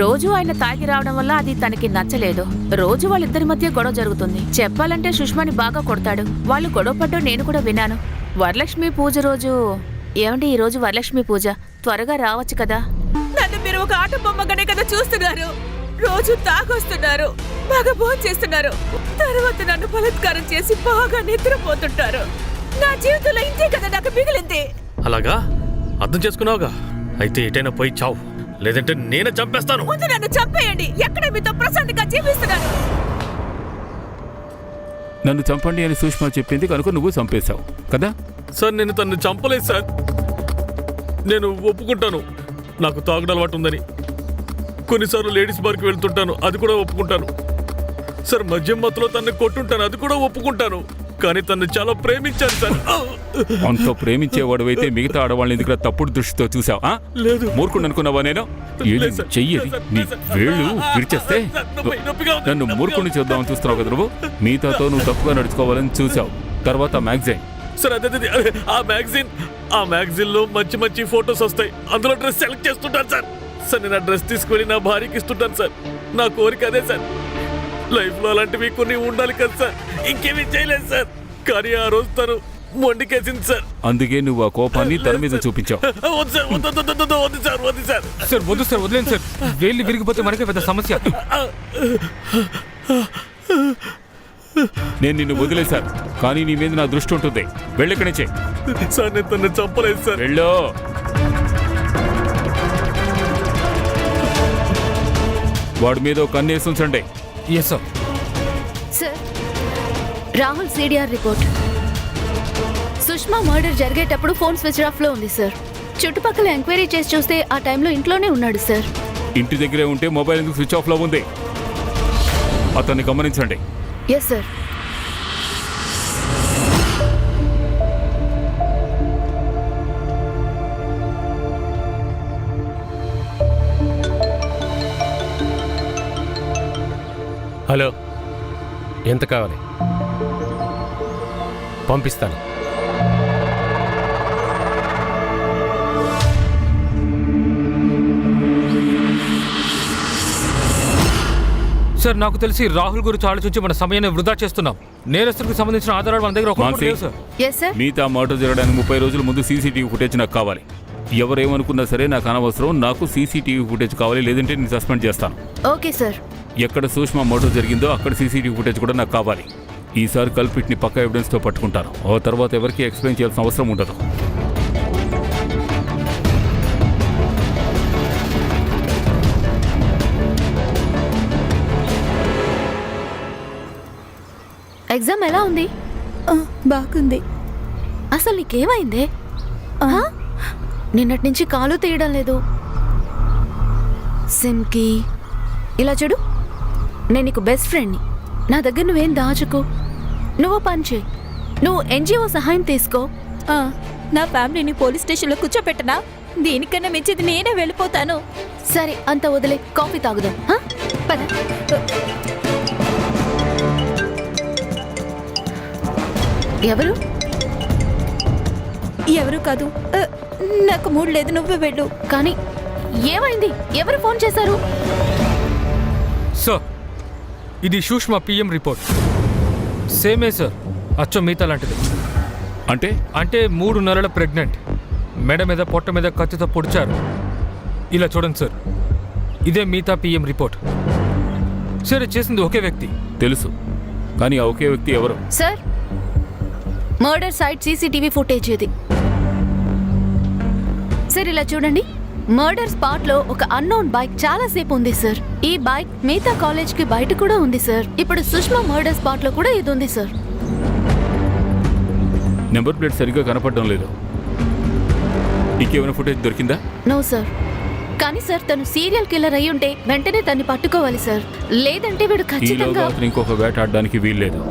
G: రోజు ఆయన తాగి రావడం వల్ల అది తనకి నచ్చలేదు. రోజు వాళ్ళిద్దరి మధ్య గొడవ జరుగుతుంది. చెప్పాలంటే సుష్మని బాగా కొడతాడు. వాళ్ళు గొడవ పడ్డం నేను కూడా విన్నాను. వరలక్ష్మి పూజ రోజు. ఏమంటే ఈ రోజు వరలక్ష్మి పూజ, త్వరగా రావచ్చు కదా? నన్ను మీరు ఒక ఆట బొమ్మగానే కదా చూస్తున్నారు. రోజు తాగొస్తున్నారు, బాగా భోజనం చేస్తున్నారు, తర్వాత నన్ను బలాత్కారం చేసి బాగా నిద్రపోతుంటారు. నా జీవితంలో ఇంతే కదా నాకు మిగిలింది.
F: అలాగా అర్థం చేసుకున్నావుగా? అయితే ఎటైనా పోయి చావు, లేదంటే నేనే చంపేస్తాను.
G: ముందు నన్ను చంపేయండి. ఎక్కడ మీతో ప్రశాంతంగా జీవిస్తున్నాను.
I: నన్ను చంపండి అని సుష్మా చెప్పింది కనుక నువ్వు చంపేశావు కదా?
F: సార్ నేను తనను చంపలేదు సార్. నేను ఒప్పుకుంటాను నాకు తాగుడు అలవాటు ఉందని. కొన్నిసార్లు లేడీస్ బార్కి వెళ్తుంటాను, అది కూడా ఒప్పుకుంటాను. సార్ మద్యం మత్తులో తనని కొట్టుంటాను, అది కూడా ఒప్పుకుంటాను. కానీ తను చాలా ప్రేమించాను సార్.
I: అంత ప్రేమించేవాడు అయితే మిగతా ఆడవాళ్ళని ఎందుకు తప్పుడు దృష్టితో చూసావా?
F: లేదు.
I: మూర్ఖుడు అనుకున్నావా? నేను చెయ్యది నీ వేళ్ళు విరిచేస్తే నన్ను మూర్ఖుని చేద్దామని చూస్తున్నావు కదా నువ్వు. మిగతాతో నువ్వు తప్పుగా నడుచుకోవాలని చూసావు. తర్వాత మ్యాగజైన్
F: సార్ అదే ఆ మ్యాగజైన్ లో మంచి మంచి ఫొటోస్ వస్తాయి. అందులో డ్రెస్ సెలెక్ట్ చేస్తుంటాను సార్. సార్ నేను ఆ డ్రెస్ తీసుకొని నా భార్యకి ఇస్తుంటాను సార్. నా కోరిక అదే సార్. లైఫ్ లో అలాంటివి కొన్ని ఉండాలి కదా సార్. ఇంకేమీ చేయలేదు సార్. కానీ ఆ రోజు తను మొండికేసింది సార్.
I: అందుకే నువ్వు ఆ కోపాన్ని తన మీద చూపించావు.
F: వద్దు సార్, వద్దు సార్.
E: సార్ వద్దు సార్, వదిలేండి సార్. వేళ్ళు విరిగిపోతే మనకే పెద్ద సమస్య.
I: నేను నిన్ను వదిలేశాను, కానీ నీ మీద నా దృష్టి ఉంటుంది. వెళ్ళిక్కడి నుంచే.
F: సార్ నేను తను చంపలేదు సార్.
I: వెళ్ళు. వాడి మీద ఒక కన్నేసి ఉంచండి.
E: Yes sir.
C: Sir, Rahul CDR report. Sushma murder జరిగేటప్పుడు ఫోన్ స్విచ్ ఆఫ్ లో ఉంది సార్. చుట్టుపక్కల ఎంక్వైరీ చేసి చూస్తే ఆ టైంలో ఇంట్లోనే ఉన్నాడు సార్.
I: ఇంటి దగ్గరే ఉంటే మొబైల్ ఎందుకు స్విచ్ ఆఫ్ లో ఉంది? అతన్ని గమనించండి.
C: Yes sir.
A: హలో, ఎంత కావాలి? పంపిస్తాను.
E: సార్ నాకు తెలిసి రాహుల్ గురించి ఆలోచించి మన సమయాన్ని వృధా చేస్తున్నాం. నేరస్తులకు సంబంధించిన ఆధారాలు మన దగ్గర ఒక లేవు సార్.
C: Yes sir.
I: మిగతా మర్డర్ జరగడానికి 30 రోజుల ముందు సీసీటీవీ ఫుటేజ్ నాకు కావాలి. ఎవరేమనుకున్నా సరే నాకు అనవసరం. నాకు సీసీటీవీ ఫుటేజ్ కావాలి, లేదంటే నేను సస్పెండ్ చేస్తాను.
C: Okay sir.
I: ఎక్కడ సూక్ష్మ మర్డర్ జరిగిందో అక్కడ సీసీటీవీ ఫుటేజ్ కూడా నాకు కావాలి. ఈసారి కల్పిట్ని పక్కా ఎవిడెన్స్తో పట్టుకుంటాను. ఆ తర్వాత ఎవరికి ఎక్స్ప్లెయిన్ చేయాల్సిన అవసరం ఉండదు.
C: ఎగ్జామ్ ఎలా ఉంది?
D: బాగుంది.
C: అసలు నీకేమైందే? నిన్నటి నుంచి కాలు తీయడం లేదు. సిమ్కి ఇలా చూడు, నేను నీకు బెస్ట్ ఫ్రెండ్ని. నా దగ్గర నువ్వేం దాచుకో. నువ్వు పని చేయి, నువ్వు ఎన్జిఓ సహాయం తీసుకో.
D: నా ఫ్యామిలీని పోలీస్ స్టేషన్లో కూర్చోపెట్టనా? దీనికన్నా మెచ్చేది నేనే వెళ్ళిపోతాను.
C: సరే అంత వదిలే, కాఫీ తాగుదాం. హ? పద. ఎవరు?
D: ఎవరు కాదు, నాకు మూడు లేదు, నువ్వే వెళ్ళు.
C: కానీ ఏమైంది? ఎవరు ఫోన్ చేశారు?
E: సార్, ఇది సుష్మా పిఎం రిపోర్ట్. సేమే సార్, అచ్చం మిగతా లాంటిది.
I: అంటే
E: అంటే 3 నెలల ప్రెగ్నెంట్, మెడ మీద పొట్ట మీద కత్తితో పొడిచారు. ఇలా చూడండి సార్, ఇదే మిగతా పిఎం రిపోర్ట్. సరే, చేసింది ఒకే వ్యక్తి.
I: తెలుసు, కానీ ఆ ఒకే వ్యక్తి ఎవరు?
C: Sir, murder site CCTV footage ఇది. సార్ ఇలా చూడండి, మర్డర్ స్పాట్ లో ఒక అన్నోన్ బైక్ చాలా సేపు ఉంది సార్. ఈ బైక్ మిగతా కాలేజ్ కి బయట కూడా ఉంది సార్. ఇప్పుడు సుష్మా మర్డర్ స్పాట్ లో కూడా ఇది ఉంది సార్.
I: నెంబర్ ప్లేట్ సరిగ్గా కనపడడం లేదు. ఇంకేమైనా ఫుటేజ్ దొరికిందా?
C: No sir. కానీ సార్, తను సీరియల్ కిల్లర్ అయి ఉంటే వెంటనే తన్ని పట్టుకోవాలి సార్. లేదంటే వీడు
I: ఈలోగా
C: ఖచ్చితంగా...
I: అతను ఇంకొక వేట ఆడడానికి వీల్లేదు.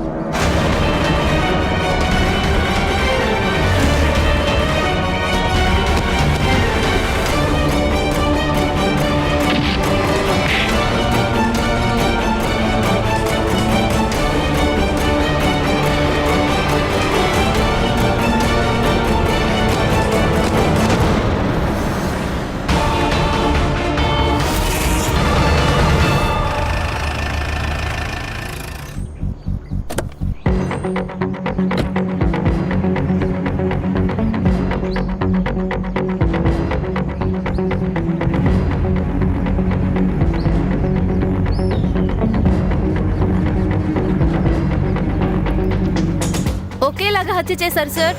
C: ఒకేలాగా హత్య చేశారు సార్.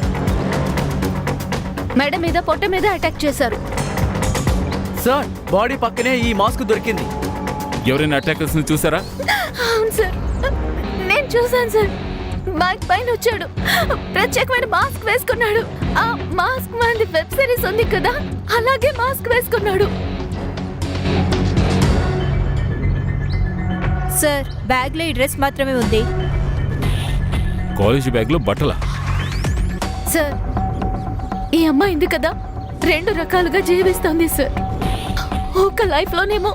C: మెడ మీద పొట్ట మీద అటాక్ చేశారు.
H: సార్, బాడీ పక్కనే ఈ మాస్క్ దొరికింది.
I: ఎవరైనా అటాకర్స్ ని చూసారా?
C: అవును సార్, నేను చూసాను సార్. బైక్ పైన వచ్చాడు, ప్రత్యేకమైన మాస్క్ వేసుకున్నాడు. ఆ మాస్క్ మంది వెబ్ సిరీస్ ఉంది కదా, అలాగే మాస్క్ వేసుకున్నాడు.
D: సార్, బ్యాగ్ లో ఈ డ్రెస్ మాత్రమే ఉంది.
I: కాలేజ్ బ్యాగ్ లో బట్టల?
C: సార్, ఈ అమ్మాయి ఉంది కదా, 2 రకాలుగా జీవిస్తోంది సార్. ఒక లైఫ్ లోనేమో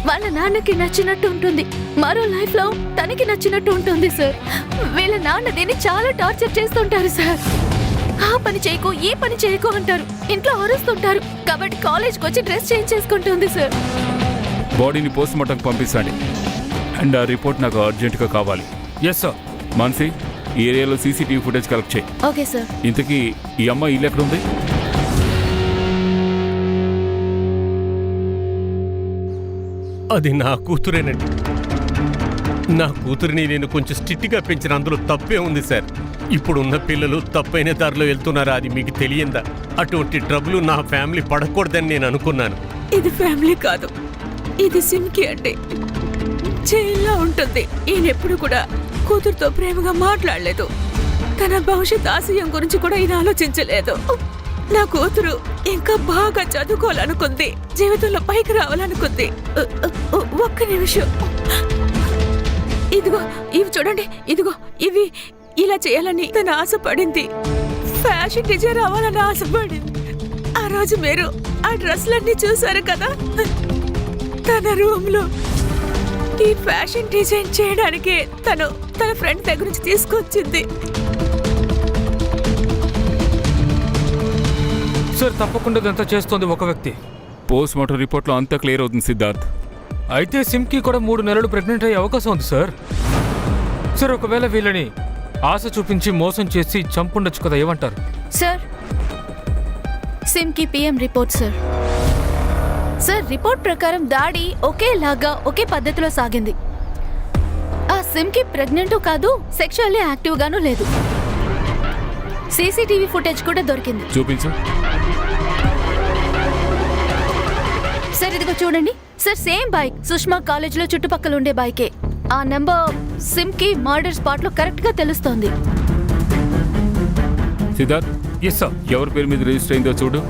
C: వాళ్ళ నాన్నకి నచ్చినట్టు ఉంటుంది, మరో లైఫ్ లో తనకి నచ్చినట్టు ఉంటుంది సార్. వీళ్ళ నాన్న దీన్ని చాలా టార్చర్ చేస్తుంటారు సార్. ఆ పని చేయకు, ఈ పని చేయకు అంటారు, ఇంట్లో అరుస్తుంటారు. కాబట్టి కాలేజ్కి వచ్చి డ్రెస్ చేంజ్ చేసుకుంటుంది సార్.
I: బాడీని పోస్ట్ మార్టంకి పంపించండి. అండ్ ఆ రిపోర్ట్ నాకు అర్జెంటుగా కావాలి.
E: Yes sir.
I: మాన్సి, ఈ ఏరియాలో సీసీటీవీ ఫుటేజ్ కలెక్ట్ చేయి.
C: Okay sir.
I: ఇంతకీ ఈ అమ్మాయి ఇల్లు ఎక్కడ ఉంది?
A: అది నా కూతురేనండి. నా కూతురిని నేను కొంచెం స్ట్రిక్ట్గా పెంచిన అందులో తప్పే ఉంది సార్. ఇప్పుడున్న పిల్లలు తప్పైన దారిలో వెళ్తున్నారా, అది మీకు తెలియందా? అటువంటి ట్రబుల్ నా ఫ్యామిలీ పడకూడదని నేను అనుకున్నాను.
G: ఇది ఫ్యామిలీ కాదు, ఇది సిమ్కి అంటే జైల్లో ఉంటుంది. ఈయనెప్పుడు కూడా కూతురుతో ప్రేమగా మాట్లాడలేదు. తన భవిష్యత్ ఆశయం గురించి కూడా ఈయన ఆలోచించలేదు. నా కూతురు ఇంకా బాగా చదువుకోవాలనుకుంది, జీవితంలో పైకి రావాలనుకుంది. ఒక్క నిమిషం, ఇదిగో ఇవి చూడండి, ఇదిగో ఇవి ఇలా చేయాలని తన ఆశపడింది. ఫ్యాషన్ డిజైనర్ అవ్వాలని ఆశపడింది. ఆ రోజు మీరు ఆ డ్రెస్లన్నీ చూసారు కదా, తన రూమ్ లో ఈ ఫ్యాషన్ డిజైన్ చేయడానికి తన ఫ్రెండ్ దగ్గర నుంచి తీసుకొచ్చింది.
E: సార్, తప్పకుండా ఇదంతా చేస్తోంది ఒక వ్యక్తి.
I: పోస్ట్ మార్టం రిపోర్ట్లో అంతా క్లియర్ అవుతుంది సిద్ధార్థ్.
E: అయితే సిమ్కి కూడా 3 నెలలు ప్రెగ్నెంట్ అయ్యే అవకాశం ఉంది సార్. సార్, ఒకవేళ వీళ్ళని ఆశ చూపించి మోసం చేసి చంపుండొచ్చు కదా, ఏమంటారు?
C: సార్, సిమ్కి PM report sir. Sir, report ప్రకారం దాడి ఒకేలాగా ఒకే పద్ధతిలో సాగింది. ఆ సిమ్కి ప్రెగ్నెంట్ కాదు, సెక్షువల్లీ యాక్టివ్ గాను లేదు. సీసీటీవీ ఫుటేజ్ కూడా దొరికింది.
I: చూపించు.
C: సార్, ఇదిగో చూడండి sir, same bike Sushma college లో చుట్టుపక్కల ఉండే బైకే. ఆ నెంబర్ సిమ్కి మర్డర్ స్పాట్ లో కరెక్ట్ గా తెలుస్తోంది.
I: Siddharth,
E: yes sir.
I: ఎవరి పేరు మీద రిజిస్టర్ అయిందో చూడు.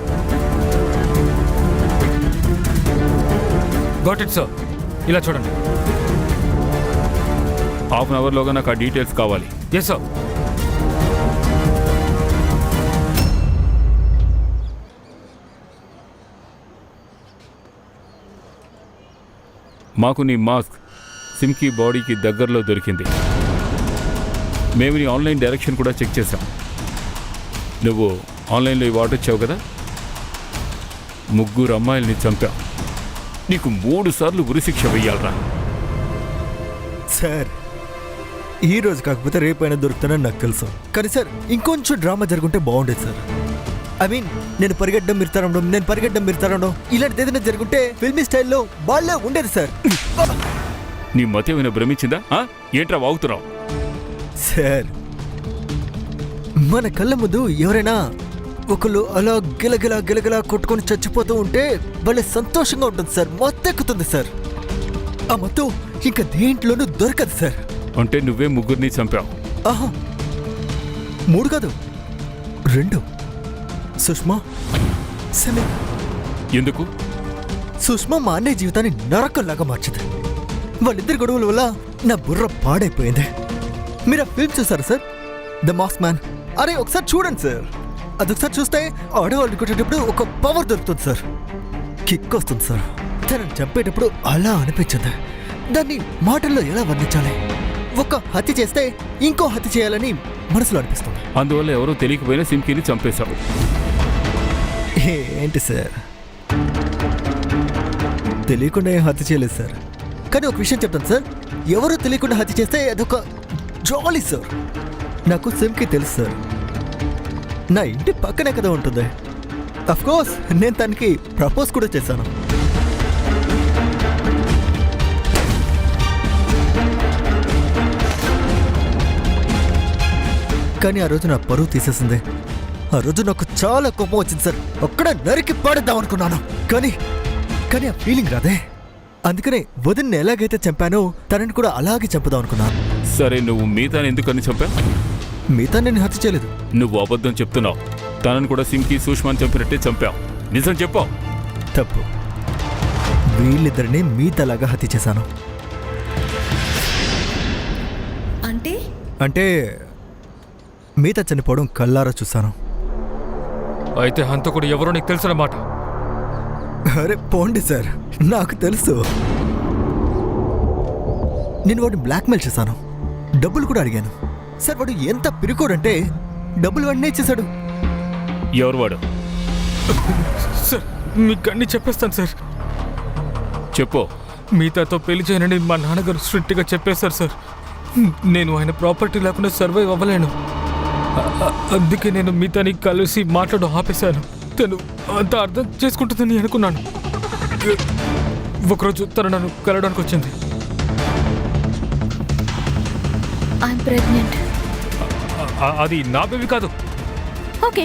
E: Got it sir. ఇలా చూడండి.
I: హాఫ్ అన్ అవర్లోగా నాకు ఆ డీటెయిల్స్ కావాలి.
E: Yes sir.
I: మాకు నీ మాస్క్ సిమ్కి బాడీకి దగ్గరలో దొరికింది. మేము నీ ఆన్లైన్ డైరెక్షన్ కూడా చెక్ చేసాం. నువ్వు ఆన్లైన్లో ఇవి ఆర్డర్ ఇచ్చావు కదా, 3 అమ్మాయిల్ని చంపావు. నీకు 3 సార్లు ఉరిశిక్ష వెయ్యాలరా.
B: సార్ ఈ రోజు కాకపోతే రేపైనా దొరుకుతానని నాకు తెలుసు. కానీ సార్ ఇంకొంచెం డ్రామా జరుగుంటే బాగుండేది సార్. ఐ మీన్ నేను పరిగెట్టడం మీరు తరవడం ఇలాంటిది ఏదైనా జరుగుంటే ఫిల్మీ స్టైల్లో బాగా ఉండేది సార్.
I: నీ మతి ఏమైనా భ్రమించిందా? ఏంట్రా వాగుతున్నావు?
B: సార్ మన కళ్ళ ముందు ఎవరైనా ఒకళ్ళు అలా గిలగిలా కొట్టుకొని చచ్చిపోతూ ఉంటే భలే సంతోషంగా ఉంటుంది సార్. మొత్తెక్కుతుంది సార్. ఆ మొత్తం ఇంకా దేంట్లోనూ దొరకదు సార్.
I: అంటే నువ్వే 3 చంపావు?
B: ఆహా 3 కాదు 2. సుష్మా, సమీర్.
I: ఎందుకు?
B: సుష్మా మా అన్నయ్య జీవితాన్ని నరకంలాగా మార్చింది. వాళ్ళిద్దరి గొడవల వల్ల నా బుర్ర పాడైపోయింది. మీరు ఆ ఫిల్మ్ చూసారు సార్, ద మాస్క్ మ్యాన్? అరే ఒకసారి చూడండి సార్. అదొకసారి చూస్తే ఆడవాళ్ళు కొట్టేటప్పుడు ఒక పవర్ దొరుకుతుంది సార్, కిక్ వస్తుంది సార్. తనని చంపేటప్పుడు అలా అనిపించింది. దాన్ని మాటల్లో ఎలా వర్ణించాలి? ఒక హత్య చేస్తే ఇంకో హత్య చేయాలని మనసులో అనిపిస్తుంది.
I: అందువల్ల ఎవరో తెలియకపోయినా సిమ్కిని చంపేశావు.
B: ఏంటి సార్, తెలియకుండా ఏం హత్య చేయలేదు సార్. కానీ ఒక విషయం చెప్తాను సార్, ఎవరో తెలియకుండా హత్య చేస్తే అదొక జాలీ సార్. నాకు సిమ్కి తెలుసు సార్, నా ఇంటి పక్కనే కదా ఉంటుంది. అఫ్ కోర్స్ నేను తనకి ప్రపోజ్ కూడా చేశాను. కానీ ఆ రోజు నా పరువు తీసేసింది. ఆ రోజు నాకు చాలా కోపం వచ్చింది సార్. ఒక్కడ నరికి పాడేద్దాం అనుకున్నాను, కానీ ఆ ఫీలింగ్ రాదే. అందుకనే వదిన్ని ఎలాగైతే చంపానో తనని కూడా అలాగే చంపుదాం అనుకున్నాను.
I: సరే, నువ్వు మిగతాని ఎందుకని చంపావు?
B: మిగతా నేను హత్య చేయలేదు.
I: నువ్వు అబద్ధం చెప్తున్నావు. తనను కూడా సిమ్కి సుష్మాన్ చంపినట్టే చంపావు. నిజం చెప్పావు.
B: తప్పు. వీళ్ళిద్దరిని మీతలాగా హత్య చేశాను. అంటే మీత చనిపోవడం కల్లారా చూశాను.
E: అయితే హంతకుడు ఎవరో నీకు తెలుసన్నమాట.
B: అరే పోండి సార్, నాకు తెలుసు. నేను వాడిని బ్లాక్మెయిల్ చేశాను, డబ్బులు కూడా అడిగాను సార్. వాడు ఎంత పిరుకోడంటే డబ్బులు వాడినే ఇచ్చేశాడు.
I: ఎవరు వాడు?
E: సార్ మీకు అన్ని చెప్పేస్తాను సార్.
I: చెప్పు.
E: మీతాతో పెళ్లి చేయనని మా నాన్నగారు స్ట్రిక్ట్గా చెప్పేశారు సార్. నేను ఆయన ప్రాపర్టీ లేకుండా సర్వైవ్ అవ్వలేను. అందుకే నేను మీతాని కలిసి మాట్లాడడం ఆపేశాను. తను అంత అర్థం చేసుకుంటుందని అనుకున్నాను. ఒకరోజు తను నన్ను కలవడానికి వచ్చింది. అది నా బేబీ కాదు.
C: ఓకే,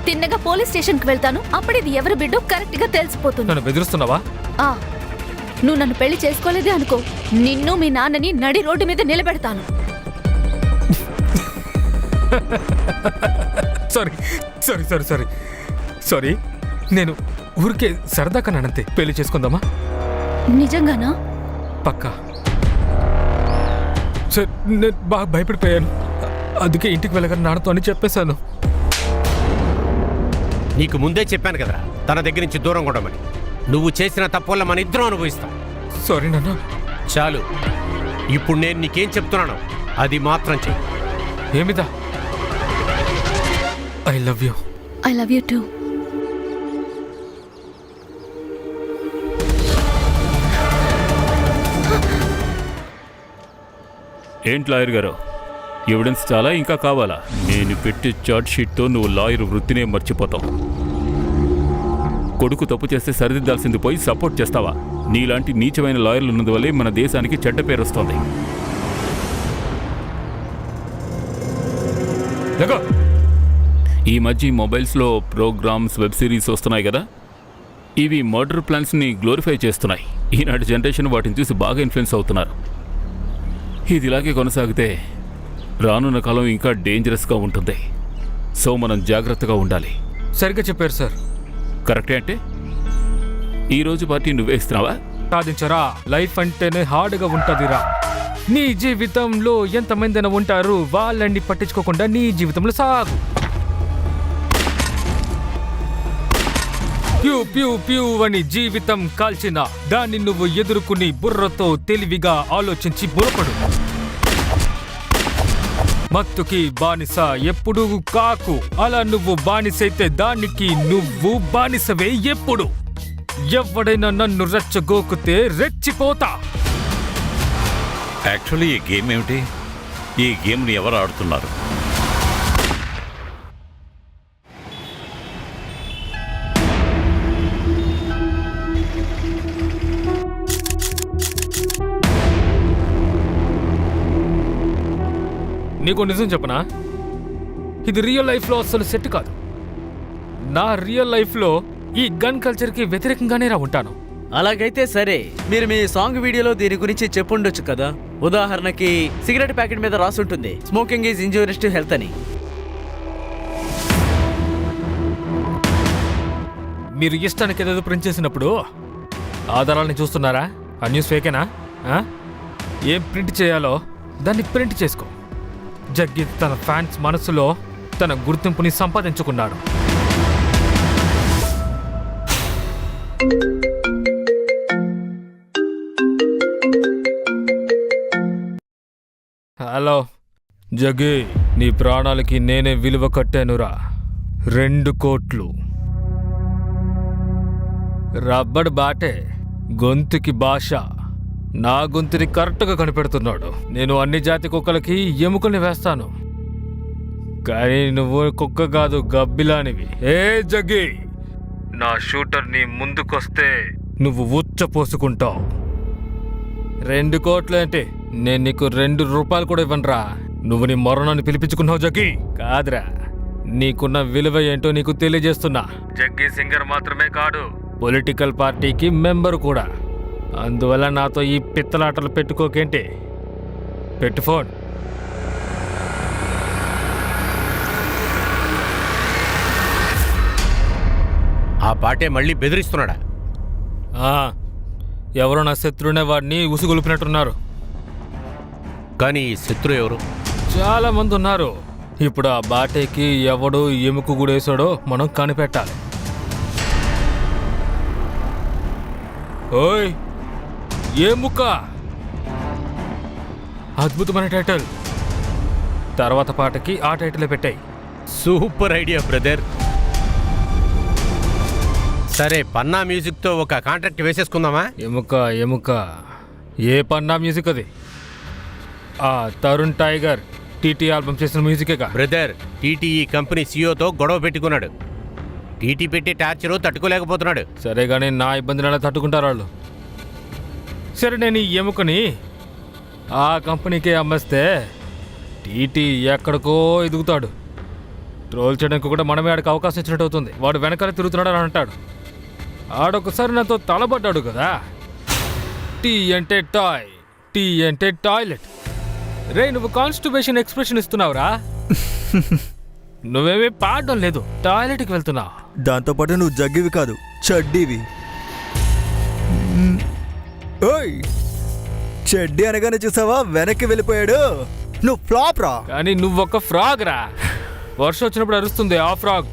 C: తిన్నగా పోలీస్ స్టేషన్కి వెళ్తాను. అప్పుడు ఇది ఎవరి బిడ్డో కరెక్ట్ గా తెలిసిపోతుంది.
E: నన్ను బెదిరిస్తున్నావా?
C: నువ్వు నన్ను పెళ్లి చేసుకోలేదే అనుకో, నిన్ను మీ నాన్నని నడి రోడ్డు మీద నిలబెడతాను.
E: సారీ నేను ఊరికే సరదా కన్నానంతే. పెళ్లి చేసుకుందామా?
C: నిజంగానా?
E: పక్కా. సార్ నేను బాగా భయపడిపోయాను, అందుకే ఇంటికి వెళ్ళగానే నాన్నతో అని చెప్పేశాను.
A: నీకు ముందే చెప్పాను కదరా, తన దగ్గర నుంచి దూరంగా ఉండమని. నువ్వు చేసిన తప్పు వల్ల మన ఇద్దరం అనుభవిస్తాం.
E: సారీ నాన్న.
A: చాలు, ఇప్పుడు నేను నీకేం చెప్తున్నాను అది మాత్రం చెయ్యి.
E: ఏమిదా? I love you.
C: I love you too.
I: ఏంటి లాయర్ గారు, ఎవిడెన్స్ చాలా ఇంకా కావాలా? నేను పెట్టే చార్జ్ షీట్తో నువ్వు లాయర్ వృత్తినే మర్చిపోతావు. కొడుకు తప్పు చేస్తే సరిదిద్దాల్సింది పోయి సపోర్ట్ చేస్తావా? నీలాంటి నీచమైన లాయర్లు ఉన్నందువల్లే మన దేశానికి చెడ్డ పేరు వస్తుంది. ఈ మధ్య మొబైల్స్లో ప్రోగ్రామ్స్, వెబ్ సిరీస్ వస్తున్నాయి కదా, ఇవి మర్డర్ ప్లాన్స్ని గ్లోరిఫై చేస్తున్నాయి. ఈనాటి జనరేషన్ వాటిని చూసి బాగా ఇన్ఫ్లుయెన్స్ అవుతున్నారు. ఇది ఇలాగే కొనసాగితే రానున్న కాలం ఇంకా డేంజరస్గా ఉంటుంది. సో మనం జాగ్రత్తగా ఉండాలి.
E: సరిగ్గా చెప్పారు సార్.
I: కరెక్టే. అంటే ఈరోజు పార్టీ నువ్వే ఇస్తున్నావా?
E: సాధించరా, లైఫ్ అంటేనే హార్డ్గా ఉంటుందిరా. నీ జీవితంలో ఎంతమంది అయినా ఉంటారు, వాళ్ళని పట్టించుకోకుండా నీ జీవితంలో సాగు. ప్యూ ప్యూ ప్యూ అని జీవితం కాల్చిన దాన్ని నువ్వు ఎదుర్కొని బుర్రతో తెలివిగా ఆలోచించి బుర్రపడు. మత్తుకి బానిస ఎప్పుడు కాకు. అలా నువ్వు బానిసైతే దానికి నువ్వు బానిసవే ఎప్పుడు. ఎవడైనా నన్ను రెచ్చగోకుతే రెచ్చిపోతా.
J: యాక్చువల్లీ ఈ గేమ్ ఏమిటి? ఈ గేమ్ని ఎవరు ఆడుతున్నారు?
E: నీకు నిజం చెప్పనా, ఇది రియల్ లైఫ్లో అసలు సెట్ కాదు. నా రియల్ లైఫ్లో ఈ గన్ కల్చర్కి వ్యతిరేకంగానే ఉంటాను.
H: అలాగైతే సరే, మీరు మీ సాంగ్ వీడియోలో దీని గురించి చెప్పుండొచ్చు కదా. ఉదాహరణకి సిగరెట్ ప్యాకెట్ మీద రాసుంటుంది smoking is injurious to health అని.
E: మీరు ఇష్టానికి ఏదేదో ప్రింట్ చేసినప్పుడు ఆధారాలని చూస్తున్నారా? ఆ న్యూస్ ఫేకేనా? ఏం ప్రింట్ చేయాలో దాన్ని ప్రింట్ చేసుకో. జగ్గి తన ఫ్యాన్స్ మనసులో తన గుర్తింపుని సంపాదించుకున్నాడు. హలో జగ్గి, నీ ప్రాణాలకి నేనే విలువ కట్టానురా. 2 కోట్లు. రబ్బర్ బాటే గొంతుకి భాష. నా గొంతుని కరెక్ట్గా కనిపెడుతున్నాడు. నేను అన్ని జాతి కుక్కలకి ఎముకల్ని వేస్తాను, కానీ నువ్వు కుక్క కాదు, గబ్బిలానివి. ఏ జగ్గి, నా షూటర్ని ముందుకొస్తే నువ్వు ఉచ్చ పోసుకుంటావు. 2 కోట్లు అంటే నేను నీకు 2 రూపాయలు కూడా ఇవ్వనురా. నువ్వు నీ మరణాన్ని పిలిపించుకున్నావు జగ్గి. కాదురా, నీకున్న విలువ ఏంటో నీకు తెలియజేస్తున్నా. జగ్గి సింగర్ మాత్రమే కాదు, పొలిటికల్ పార్టీకి మెంబర్ కూడా. అందువల్ల నాతో ఈ పిత్తలాటలు పెట్టుకోకేంటి. పెట్టు ఫోన్.
A: ఆ పాటే మళ్ళీ బెదిరిస్తున్నాడా?
E: ఎవరో నా శత్రువునే వాడిని ఉసుగొలిపినట్టున్నారు.
A: కానీ ఈ శత్రు ఎవరు?
E: చాలా మంది ఉన్నారు. ఇప్పుడు ఆ బాటేకి ఎవడు ఎముక గుడేశాడో మనం కనిపెట్టాలి. ఓయ్ ఎముక, అద్భుతమైన టైటిల్. తర్వాత పాటకి ఆ టైటిల్ పెట్టాయి.
A: Super idea brother. సరే, పన్నా మ్యూజిక్తో ఒక కాంట్రాక్ట్ వేసేసుకుందామా?
E: ఎముక ఎముక ఏ పన్నా మ్యూజిక్ అది? ఆ తరుణ్ టైగర్ టీటీ ఆల్బమ్ చేసిన మ్యూజికేగా.
A: బ్రదర్, టీటీ ఈ కంపెనీ సీఈఓతో గొడవ పెట్టుకున్నాడు. టీటీ పెట్టి టార్చరు తట్టుకోలేకపోతున్నాడు.
E: సరే కానీ నా ఇబ్బందిని ఎలా తట్టుకుంటారు వాళ్ళు? సరే, నేను ఈ ఎముకని ఆ కంపెనీకి అమ్మేస్తే టీటీ ఎక్కడికో ఎదుగుతాడు. ట్రోల్ చేయడానికి కూడా మనమే ఆడికి అవకాశం ఇచ్చినట్టు అవుతుంది. వాడు వెనకాల తిరుగుతున్నాడు అని అంటాడు. ఆడొకసారి నాతో తలబడ్డాడు కదా. టీ అంటే టాయ్, టీ అంటే టాయిలెట్. రే, నువ్వు కాన్స్టిబేషన్ ఎక్స్ప్రెషన్ ఇస్తున్నావురా. నువ్వేమీ పాడడం లేదు, టాయిలెట్కి వెళ్తున్నావు.
B: దాంతోపాటు నువ్వు జగ్గివి కాదు, చెడ్డీవి. ఓయ్, చెడ్డీ అనగానే చూసావా వెనక్కి వెళ్ళిపోయాడు. నువ్వు ఫ్లాప్ రా.
E: కానీ నువ్వొక ఫ్రాగ్ రా. వర్షం వచ్చినప్పుడు అరుస్తుంది ఆ ఫ్రాగ్.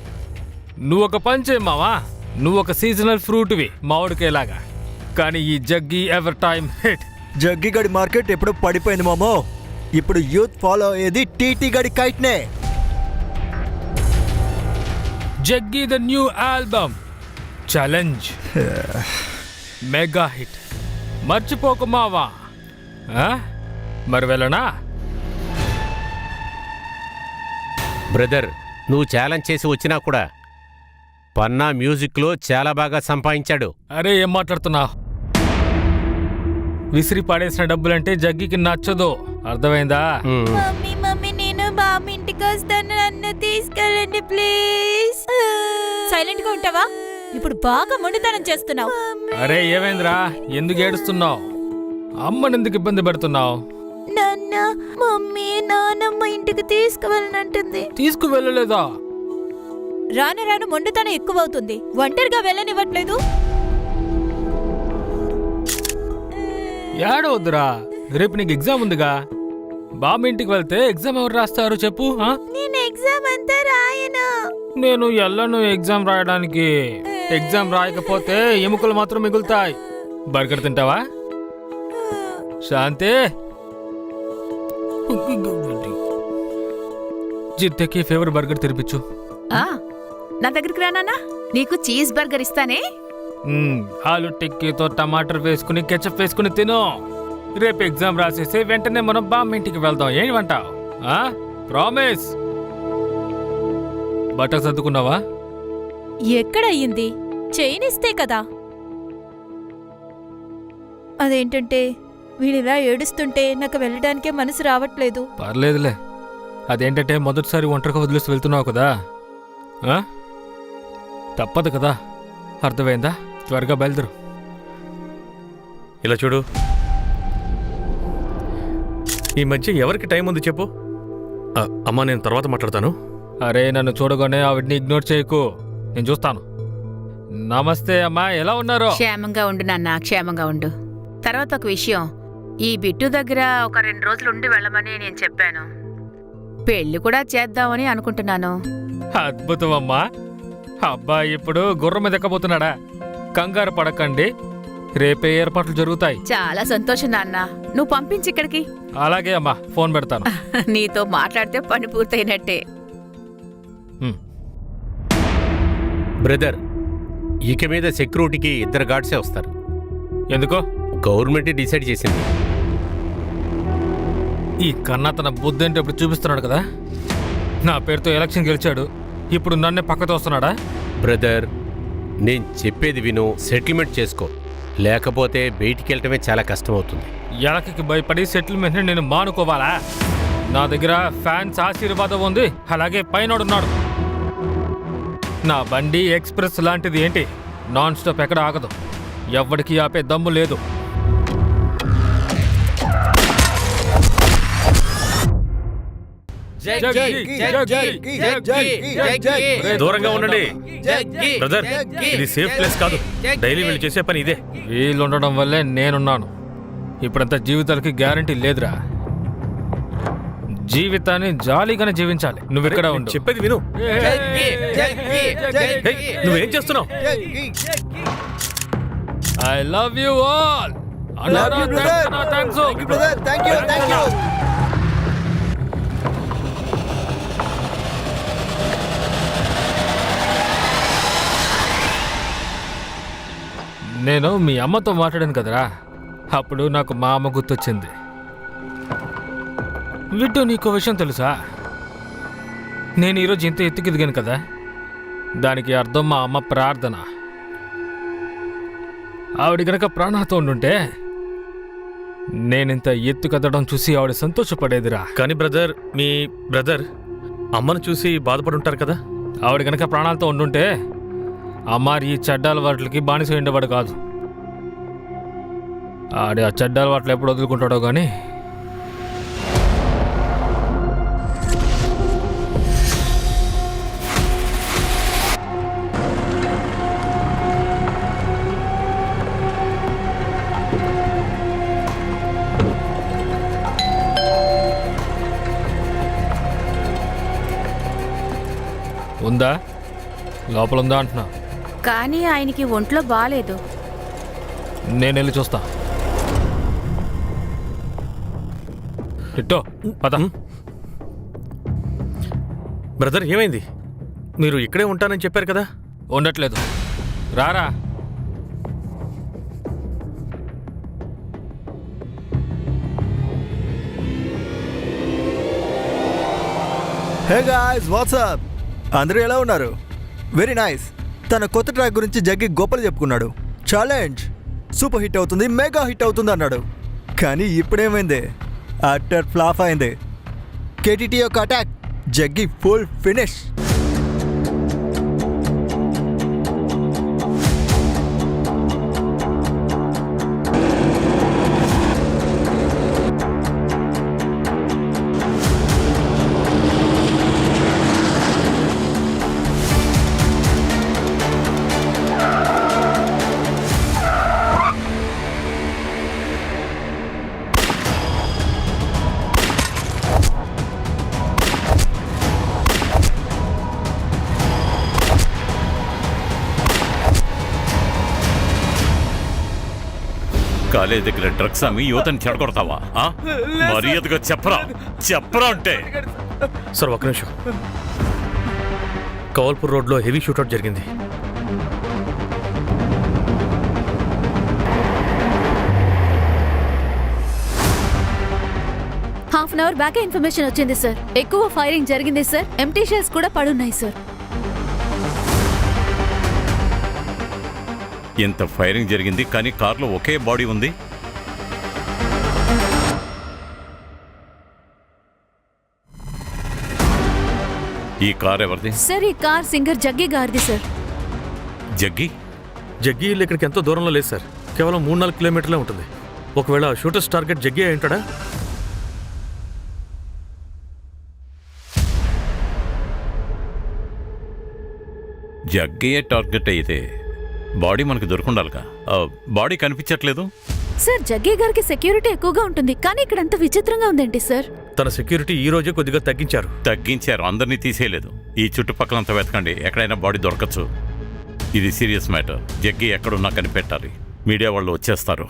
E: నువ్వొక పని చేయమావా, నువ్వొక సీజనల్ ఫ్రూట్వి మామిడికాయలాగా. కానీ ఈ Jaggi ever time hit.
B: Jaggi గడి మార్కెట్ ఎప్పుడు పడిపోయింది మామో. ఇప్పుడు యూత్ ఫాలో అయ్యేది టీటీ గడి కైట్నే.
E: Jaggi the new album challenge mega hit. మర్చిపోకు మావా. మరి వెళ్ళనా?
A: బ్రదర్, నువ్వు ఛాలెంజ్ చేసి వచ్చినా కూడా పన్నా మ్యూజిక్లో చాలా బాగా సంపాదించాడు.
E: అరే, ఏం మాట్లాడుతున్నావు? విసిరి పడేసిన డబ్బులంటే జగ్గికి నచ్చదు, అర్థమైందా?
D: మమ్మీ మమ్మీ, నేను బామ్మ ఇంటికి వస్తాను, నన్ను తీసుకెళ్ళండి ప్లీజ్. సైలెంట్ గా ఉంటావా? ఇప్పుడు బాగా మొండితనం చేస్తున్నావు.
E: అరే ఏమైందిరా, ఎందుకు ఏడుస్తున్నావు? అమ్మని ఎందుకు ఇబ్బంది పెడుతున్నావు?
D: నాన్న, మమ్మీ నానమ్మ ఇంటికి తీసుకువెళ్ళనంటుంది.
E: తీసుకువెళ్ళలేదా?
D: రాను రాను మొండితనం ఎక్కువవుతుంది. ఒంటరిగా వెళ్ళనివ్వట్లేదు.
E: ఏడవద్దురా, రేపు నీకు ఎగ్జామ్ ఉందిగా. బామ్మ ఇంటికి వెళ్తే ఎగ్జామ్ ఎవరు రాస్తారు చెప్పు?
D: నేను ఎగ్జామ్ అంతా రాయను.
E: నేను ఎల్లను ఎగ్జామ్ రాయడానికి. ఎగ్జామ్ రాయకపోతే ఎముకలు మాత్రం మిగులుతాయి. బర్గర్ తింటావా? శాంతి, జిత్తకి ఫేవరెట్ బర్గర్ తెరిపించు.
G: ఆ, నా దగ్గరికి రానా, నీకు చీజ్ బర్గర్ ఇస్తానే.
E: ఆలు టిక్కీతో టమాటర్ వేసుకుని కెచప్ వేసుకుని తిను. రేపు ఎగ్జామ్ రాసేసి వెంటనే మనం బామ్మ ఇంటికి వెళ్దాం. ఏమంటావు? ప్రామిస్. బట్టలు సర్దుకున్నావా?
D: ఎక్కడయ్యింది? చైనిస్తే కదా. అదేంటంటే వీడిలా ఏడుస్తుంటే నాకు వెళ్ళడానికే మనసు రావట్లేదు.
E: పర్లేదులే. అదేంటంటే మొదటిసారి ఒంటరిగా వదిలేసి వెళ్తున్నావు కదా, తప్పదు కదా. అర్థమైందా? త్వరగా బయలుదేరు.
F: ఇలా చూడు, ఈ మధ్య ఎవరికి టైం ఉంది చెప్పు. అమ్మా, నేను తర్వాత మాట్లాడతాను.
E: అరే, నన్ను చూడగానే ఆవిడ్ని ఇగ్నోర్ చేయకు, నేను చూస్తాను. నమస్తే అమ్మా, ఎలా ఉన్నారు?
G: క్షేమంగా ఉండు నాన్న, క్షేమంగా ఉండు. తర్వాత ఒక విషయం, ఈ బిట్టు దగ్గర ఒక 2 రోజులు ఉండి వెళ్ళమని నేను చెప్పాను. పెళ్లి కూడా చేద్దామని అనుకుంటున్నాను.
E: అద్భుతం అమ్మా. అబ్బాయి ఇప్పుడు గుర్రం మీద ఎక్కబోతున్నాడా? కంగారు పడకండి, రేపే ఏర్పాట్లు జరుగుతాయి.
G: చాలా సంతోషం నాన్న, నువ్వు పంపించి ఇక్కడికి.
E: అలాగే అమ్మా, ఫోన్ పెడతాను.
G: నీతో మాట్లాడితే పని పూర్తయినట్టే.
A: బ్రదర్, ఇక మీద సెక్యూరిటీకి 2 గార్డ్సే వస్తారు.
E: ఎందుకో?
A: గవర్నమెంట్ డిసైడ్ చేసింది.
E: ఈ కన్నా తన బుద్ధి ఏంటో ఇప్పుడు చూపిస్తున్నాడు కదా. నా పేరుతో ఎలక్షన్ గెలిచాడు, ఇప్పుడు నన్నే పక్కతో వస్తున్నాడా?
A: బ్రదర్, నేను చెప్పేది విను, సెటిల్మెంట్ చేసుకో, లేకపోతే బయటికి వెళ్ళటమే చాలా కష్టం అవుతుంది.
E: ఎలకకి భయపడి సెటిల్మెంట్ని నేను మానుకోవాలా? నా దగ్గర ఫ్యాన్స్ ఆశీర్వాదం ఉంది, అలాగే పైనోడున్నాడు. నా బండి ఎక్స్ప్రెస్ లాంటిది, ఏంటి నాన్ స్టాప్ ఎక్కడ ఆగదు, ఎవ్వడికి ఆపే దమ్ము లేదు.
F: దూరంగా ఉండండి బ్రదర్, ఇది సేఫ్ ప్లేస్ కాదు. డైలీ వీళ్ళు చేసే పని ఇదే.
E: వీళ్ళు ఉండడం వల్లే నేనున్నాను. ఇప్పుడంతా జీవితాలకి గ్యారంటీ లేదురా. జీవితాన్ని జాలీగానే జీవించాలి. నువ్వు ఇక్కడ ఉండు.
F: చెప్పేది విను. నువ్వేం చేస్తున్నావు?
E: I love you all. నేను మీ అమ్మతో మాట్లాడాను కదరా, అప్పుడు నాకు మా అమ్మ గుర్తొచ్చింది. విట్టు, నీకో విషయం తెలుసా? నేను ఈరోజు ఇంత ఎత్తుకెదిగాను కదా, దానికి అర్థం మా అమ్మ ప్రార్థన. ఆవిడ గనక ప్రాణాతో ఉండుంటే నేనింత ఎత్తు కదడం చూసి ఆవిడ సంతోషపడేదిరా.
F: కానీ బ్రదర్, మీ బ్రదర్ అమ్మను చూసి బాధపడుంటారు కదా.
E: ఆవిడ గనక ప్రాణాలతో ఉండుంటే అమ్మారి ఈ చెడ్డాల వాటికి బానిస ఉండేవాడు కాదు. ఆడి ఆ చెడ్డాల వాటిలో ఎప్పుడు వదులుకుంటాడో కానీ. ఉందా? లోపల ఉందా అంటున్నా.
G: కానీ ఆయనకి ఒంట్లో బాలేదు.
E: నేను వెళ్ళి చూస్తా. ఇట్టో పద.
F: బ్రదర్, ఏమైంది? మీరు ఇక్కడే ఉంటానని చెప్పారు కదా.
E: ఉండట్లేదు, రారా.
B: హే గాయ్స్, వాట్సాప్, అందరూ ఎలా ఉన్నారు? Very nice. తన కొత్త ట్రాక్ గురించి జగ్గి గొప్పలు చెప్పుకున్నాడు. ఛాలెంజ్ సూపర్ హిట్ అవుతుంది, మెగా హిట్ అవుతుంది అన్నాడు. కానీ ఇప్పుడేమైంది? అట్టర్ ఫ్లాప్ అయింది. కేటీటీ యొక్క attack, Jaggi full finish.
J: College దగ్గర డ్రగ్స్ అమ్మి యువతని చెడగొడతావా ఆ? మర్యాదగా చెప్పరా అంటే
F: సార్ ఒక్క నిమిషం. కవల్పూర్ రోడ్లో హెవీ షూట్అవుట్ జరిగింది.
C: Half an hour back information వచ్చింది సార్. ఎక్కువ ఫైరింగ్ జరిగింది సార్. ఎంటీ షెల్స్ కూడా పడున్నాయి సార్.
J: ఇంత ఫైరింగ్ జరిగింది కానీ కార్లో ఒకే బాడీ ఉంది. ఈ కార్ ఎవరిది?
C: సార్ ఈ కార్ సింగర్ జగ్గి గారిది సార్.
J: జగ్గి
F: ఇల్లు ఇక్కడికి ఎంతో దూరంలో లేదు సార్. కేవలం 3-4 కిలోమీటర్లే ఉంటుంది. ఒకవేళ షూటర్స్ టార్గెట్ జగ్గి అయి ఉంటాడా?
J: జగ్గయ్యే టార్గెట్ అయితే బాడీ మనకు దొరుకుండాలిగా. బాడీ కనిపించట్లేదు.
C: సార్ జగ్గి గారికి సెక్యూరిటీ ఎక్కువగా ఉంటుంది కానీ ఇక్కడ అంత విచిత్రంగా ఉందేంటి సార్?
F: తన సెక్యూరిటీ ఈ రోజే కొద్దిగా
J: తగ్గించారు. అందరినీ తీసేయలేదు. ఈ చుట్టుపక్కలంతా వెతకండి, ఎక్కడైనా బాడీ దొరకచ్చు. ఇది సీరియస్ మ్యాటర్. జగ్గి ఎక్కడున్నా కనిపెట్టాలి. మీడియా వాళ్ళు వచ్చేస్తారు.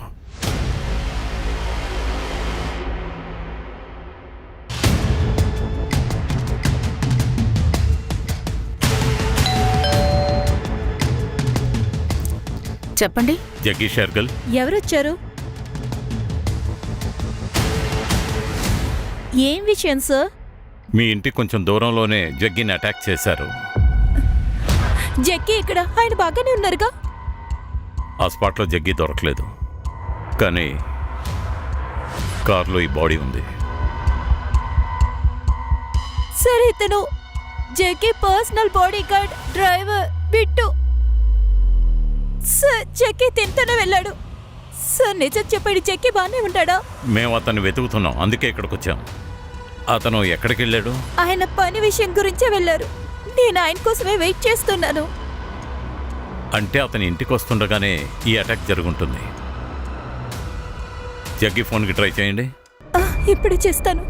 G: చెప్పండి.
J: జగ్గి షెర్గల్.
D: ఎవరొచ్చారు? ఏం విషయం సార్?
J: మీ ఇంటికి కొంచెం దూరంలోనే జగ్గిని అటాక్ చేశారు.
D: జగ్గి ఇక్కడ, ఆయన బాగానే ఉన్నారుగా?
J: ఆ స్పాట్లో జగ్గి దొరకలేదు కానీ కార్లో ఈ బాడీ ఉంది.
D: సరే, ఇతను Jaggi personal body guard driver Bittu sir. Jaggi తింటూనే వెళ్ళాడు సార్. నిజం చెప్పాడు, జగ్గి బాగానే ఉంటాడా?
J: మేము అతన్ని వెతుకుతున్నాం, అందుకే ఇక్కడికి వచ్చాం. అతను ఎక్కడికి వెళ్ళాడు?
D: ఆయన పని విషయం గురించే వెళ్ళారు. నేను ఆయన కోసమే వెయిట్ చేస్తున్నాను.
J: అంటే అతని ఇంటికి వస్తుండగానే ఈ అటాక్ జరుగుంటుంది. జగ్గి ఫోన్కి ట్రై చేయండి.
D: ఇప్పుడు చేస్తాను.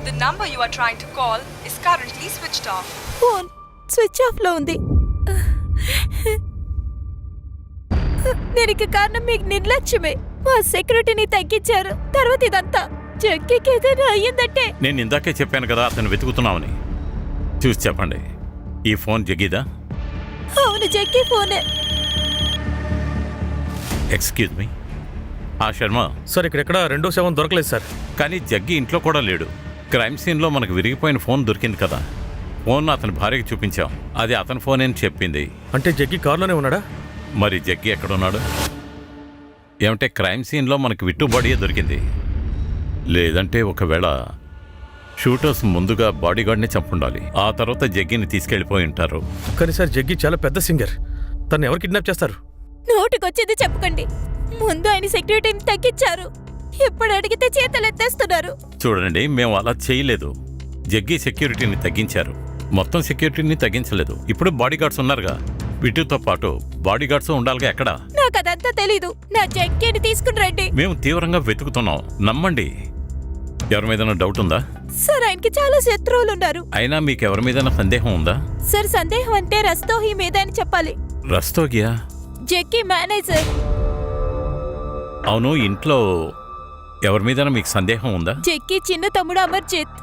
K: The number you are trying to call is currently switched off.
D: Phone switch off లో ఉంది. దీనికి కారణం మీకు నిర్లక్ష్యమే. మా సెక్యూరిటీని తగ్గించారు. తర్వాత ఇదంతా జగ్గికి ఏదైనా అయ్యిందంటే.
J: నేను ఇందాకే చెప్పాను కదా అతను వెతుకుతున్నామని. చూసి చెప్పండి, ఈ ఫోన్ జగ్గిదా?
D: అవును, జగ్గి ఫోనే.
J: Excuse me. శర్మ
F: సార్, ఇక్కడెక్కడ 2వ శవం దొరకలేదు సార్.
J: కానీ జగ్గి ఇంట్లో కూడా లేడు. క్రైమ్ సీన్లో మనకు విరిగిపోయిన ఫోన్ దొరికింది కదా. ఫోన్ అతని భార్యకి చూపించాం, అది అతని ఫోన్ అని చెప్పింది.
F: అంటే జగ్గి కారులోనే ఉన్నాడా?
J: మరి జగ్గి ఎక్కడున్నాడు? ఏమంటే క్రైమ్ సీన్లో మనకు విట్టు బాడీయే దొరికింది. లేదంటే ఒకవేళ షూటర్స్ ముందుగా బాడీగార్డ్ని చంపుండాలి, ఆ తర్వాత జగ్గిని తీసుకెళ్ళిపోయి ఉంటారు.
F: కానీ సార్, జగ్గి చాలా పెద్ద సింగర్. తను ఎవరు కిడ్నాప్ చేస్తారు?
D: నోటికొచ్చేది చెప్పకండి. ముందు ఆయన సెక్యూరిటీని తగ్గించారు, ఇప్పుడు అడిగితే చేతలు ఎత్తేస్తున్నారు.
J: చూడండి, మేము అలా చేయలేదు. జగ్గి సెక్యూరిటీని తగ్గించారు, మొత్తం సెక్యూరిటీని తగ్గించలేదు. ఇప్పుడు బాడీగార్డ్స్ ఉన్నారుగా, వీటితో పాటు బాడీగార్డ్స్ ఉండాలిగా. ఎక్కడ?
D: నాకు అదంతా తెలీదు. నా జగ్గిని తీసుకుని రండి.
J: మేము తీవ్రంగా వెతుకుతున్నాం, నమ్మండి. ఎవరి మీద డౌట్ ఉందా?
D: సార్, ఆయనకి చాలా శత్రువులు ఉన్నారు.
J: అయినా మీకు ఎవరి మీద సందేహం ఉందా?
D: సార్, సందేహం అంటే రస్తోహి మీద అని చెప్పాలి.
J: రస్తోగియా?
D: జగ్గి మేనేజర్.
J: అవును, ఇంట్లో ఎవరి మీద మీకు సందేహం ఉందా?
D: జగ్గి చిన్న తమ్ముడు అమర్జిత్.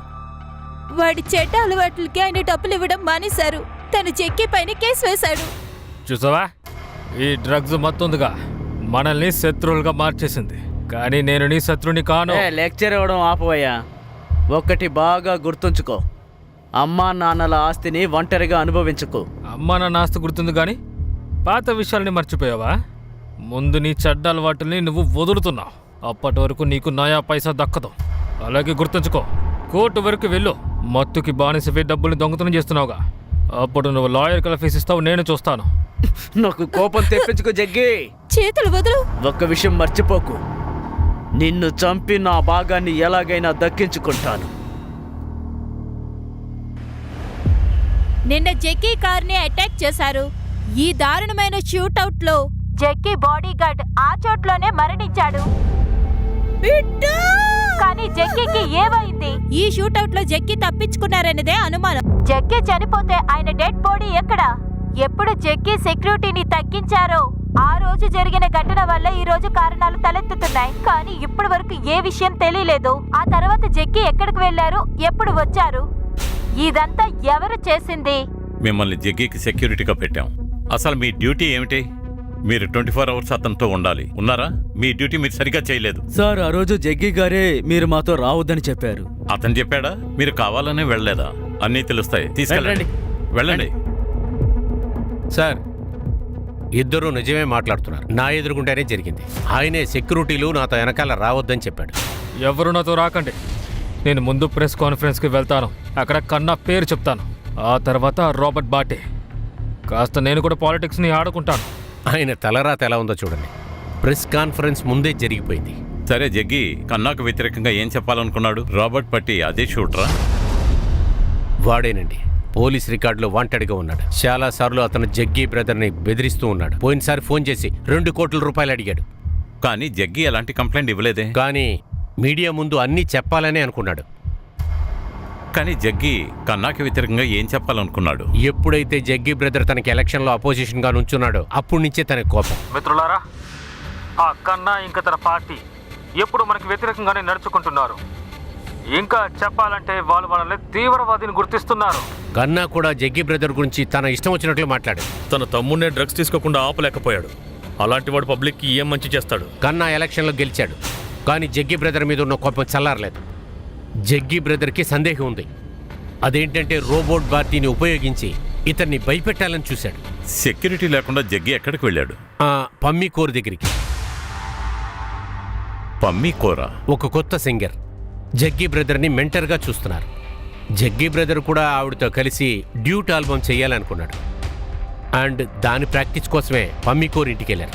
D: వాడి చెడ్డ అలవాట్లకి ఆయన డబ్బులు ఇవ్వడం మానేశారు. తను జగ్గి పైన కేసు వేశాడు.
E: చూసావా, ఈ డ్రగ్స్ మత్తుందిగా మనల్ని శత్రువులుగా మార్చేసింది. కానీ నేను నీ శత్రుని కాను.
H: లెక్చర్ ఇవ్వడం ఆపవయ్యా. ఒక్కటి బాగా గుర్తుంచుకో, అమ్మా నాన్నల ఆస్తిని ఒంటరిగా అనుభవించుకో.
E: అమ్మా నాన్న ఆస్తి గుర్తుంది కానీ పాత విషయాల్ని మర్చిపోయావా? ముందు నీ చెడ్డ అలవాటుని నువ్వు వదులుతున్నావు. అప్పటి వరకు నీకు నయా పైసా దక్కదు. అలాగే గుర్తుంచుకో, కోర్టు వరకు వెళ్ళు. మత్తుకి బానిసవి డబ్బుల్ని దొంగతనం చేస్తున్నావుగా, అప్పుడు నువ్వు లాయర్ కల ఫీజు ఇస్తావు, నేను చూస్తాను.
H: నాకు కోపం తెప్పించుకో జగ్గి.
D: చేతులు వదులు.
H: ఒక్క విషయం మర్చిపోకు, నిన్ను చంపి నా భాగాన్ని ఎలాగైనా దక్కించుకుంటాను.
D: నిన్న జగ్గి కార్ని అటాక్ చేశారు. ఈ దారుణమైన షూట్అవుట్ లో జగ్గి బాడీ గార్డ్ ఆ చోట్లోనే మరణించాడు. కానీ జగ్గికి ఏమైంది? ఈ షూట్అవుట్ లో జగ్గి తప్పించుకున్నారనేదే అనుమానం. జగ్గి చనిపోతే ఆయన డెడ్ బాడీ ఎక్కడ? ఎప్పుడు జగ్గి సెక్యూరిటీని తగ్గించారో ఆ రోజు జరిగిన ఘటన వల్ల ఈ రోజు కారణాలు తలెత్తుతున్నాయి, కానీ ఇప్పటి వరకు ఏ విషయం తెలియలేదు. ఆ తర్వాత జగ్గి ఎక్కడికి వెళ్లారు, ఎప్పుడు వచ్చారు, ఇదంతా ఎవరు చేసింది?
J: మిమ్మల్ని జగ్గీకి సెక్యూరిటీగా పెట్టాం. అసలు మీ డ్యూటీ ఏమిటి? మీరు 24 అవర్స్ అతనితో ఉండాలి. ఉన్నారా? మీ డ్యూటీ మీరు సరిగా చేయలేదు.
H: సార్ ఆ రోజు జగ్గి గారే మీరు మాతో రావద్దని చెప్పారు.
J: అతను చెప్పాడా? మీరు కావాలనే వెళ్ళలేదా? అన్నీ తెలుస్తాయి. తీసుకెళ్ళండి. వెళ్ళండి.
A: సార్, ఇద్దరూ నిజమే మాట్లాడుతున్నారు. నా ఎదురుగుంటేనే జరిగింది. ఆయనే సెక్యూరిటీలు నాతో వెనకాల రావద్దని చెప్పాడు.
E: ఎవరు నాతో రాకండి. నేను ముందు ప్రెస్ కాన్ఫరెన్స్కి వెళ్తాను. అక్కడ కన్నా పేరు చెప్తాను. ఆ తర్వాత రాబర్ట్ బాటే. కాస్త నేను కూడా పాలిటిక్స్ని ఆడుకుంటాను.
A: ఆయన తలరాత ఎలా ఉందో చూడండి. ప్రెస్ కాన్ఫరెన్స్ ముందే జరిగిపోయింది.
J: సరే, జగ్గి కన్నాకు వ్యతిరేకంగా ఏం చెప్పాలనుకున్నాడు? రాబర్ట్ పట్టి అదే షూటరా?
A: వాడేనండి. పోలీస్ రికార్డులో వాంటెడ్గా ఉన్నాడు. చాలా సార్లు అతను జగ్గి బ్రదర్ని బెదిరిస్తూ ఉన్నాడు. పోయినసారి ఫోన్ చేసి 2 కోట్ల రూపాయలు అడిగాడు.
J: కానీ జగ్గి ఎలాంటి కంప్లైంట్ ఇవ్వలేదే.
A: కానీ మీడియా ముందు అన్నీ చెప్పాలని అనుకున్నాడు.
J: కానీ జగ్గి కన్నాకి వ్యతిరేకంగా ఏం చెప్పాలనుకున్నాడు?
A: ఎప్పుడైతే జగ్గి బ్రదర్ తనకి ఎలక్షన్లో అపోజిషన్గా నుంచున్నాడో అప్పటి నుంచే తనకి కోపం.
E: మిత్రులారా, ఆ కన్నా ఇంకా తన పార్టీ ఎప్పుడు మనకి వ్యతిరేకంగానే నడుచుకుంటున్నారు. ఇంకా చెప్పాలంటే వాళ్ళు మనల్ని తీవ్రవాదిని గుర్తిస్తున్నారు.
A: కన్నా కూడా జగ్గి బ్రదర్ గురించి తన ఇష్టం వచ్చినట్లు మాట్లాడాడు.
F: తన తమ్ముడినే డ్రగ్స్ తీసుకోకుండా ఆపలేకపోయాడు. అలాంటి వాడు పబ్లిక్కి ఏం మంచి చేస్తాడు?
A: కన్నా ఎలక్షన్లో గెలిచాడు, కానీ జగ్గి బ్రదర్ మీద ఉన్న కోపం చల్లారలేదు. జగ్గి బ్రదర్కి సందేహం ఉంది. అదేంటంటే రోబోట్ పార్టీని ఉపయోగించి ఇతన్ని భయపెట్టాలని చూశాడు.
J: సెక్యూరిటీ లేకుండా జగ్గి ఎక్కడికి వెళ్ళాడు?
A: పమ్మి కోర్ దగ్గరికి.
J: పమ్మి కోరా?
A: ఒక కొత్త సింగర్ జగ్గి బ్రదర్ని మెంటర్గా చూస్తున్నారు. జగ్గి బ్రదర్ కూడా ఆవిడతో కలిసి డ్యూట్ ఆల్బమ్ చేయాలనుకున్నాడు. అండ్ దాని ప్రాక్టీస్ కోసమే పమ్మికోర్ ఇంటికి వెళ్ళారు.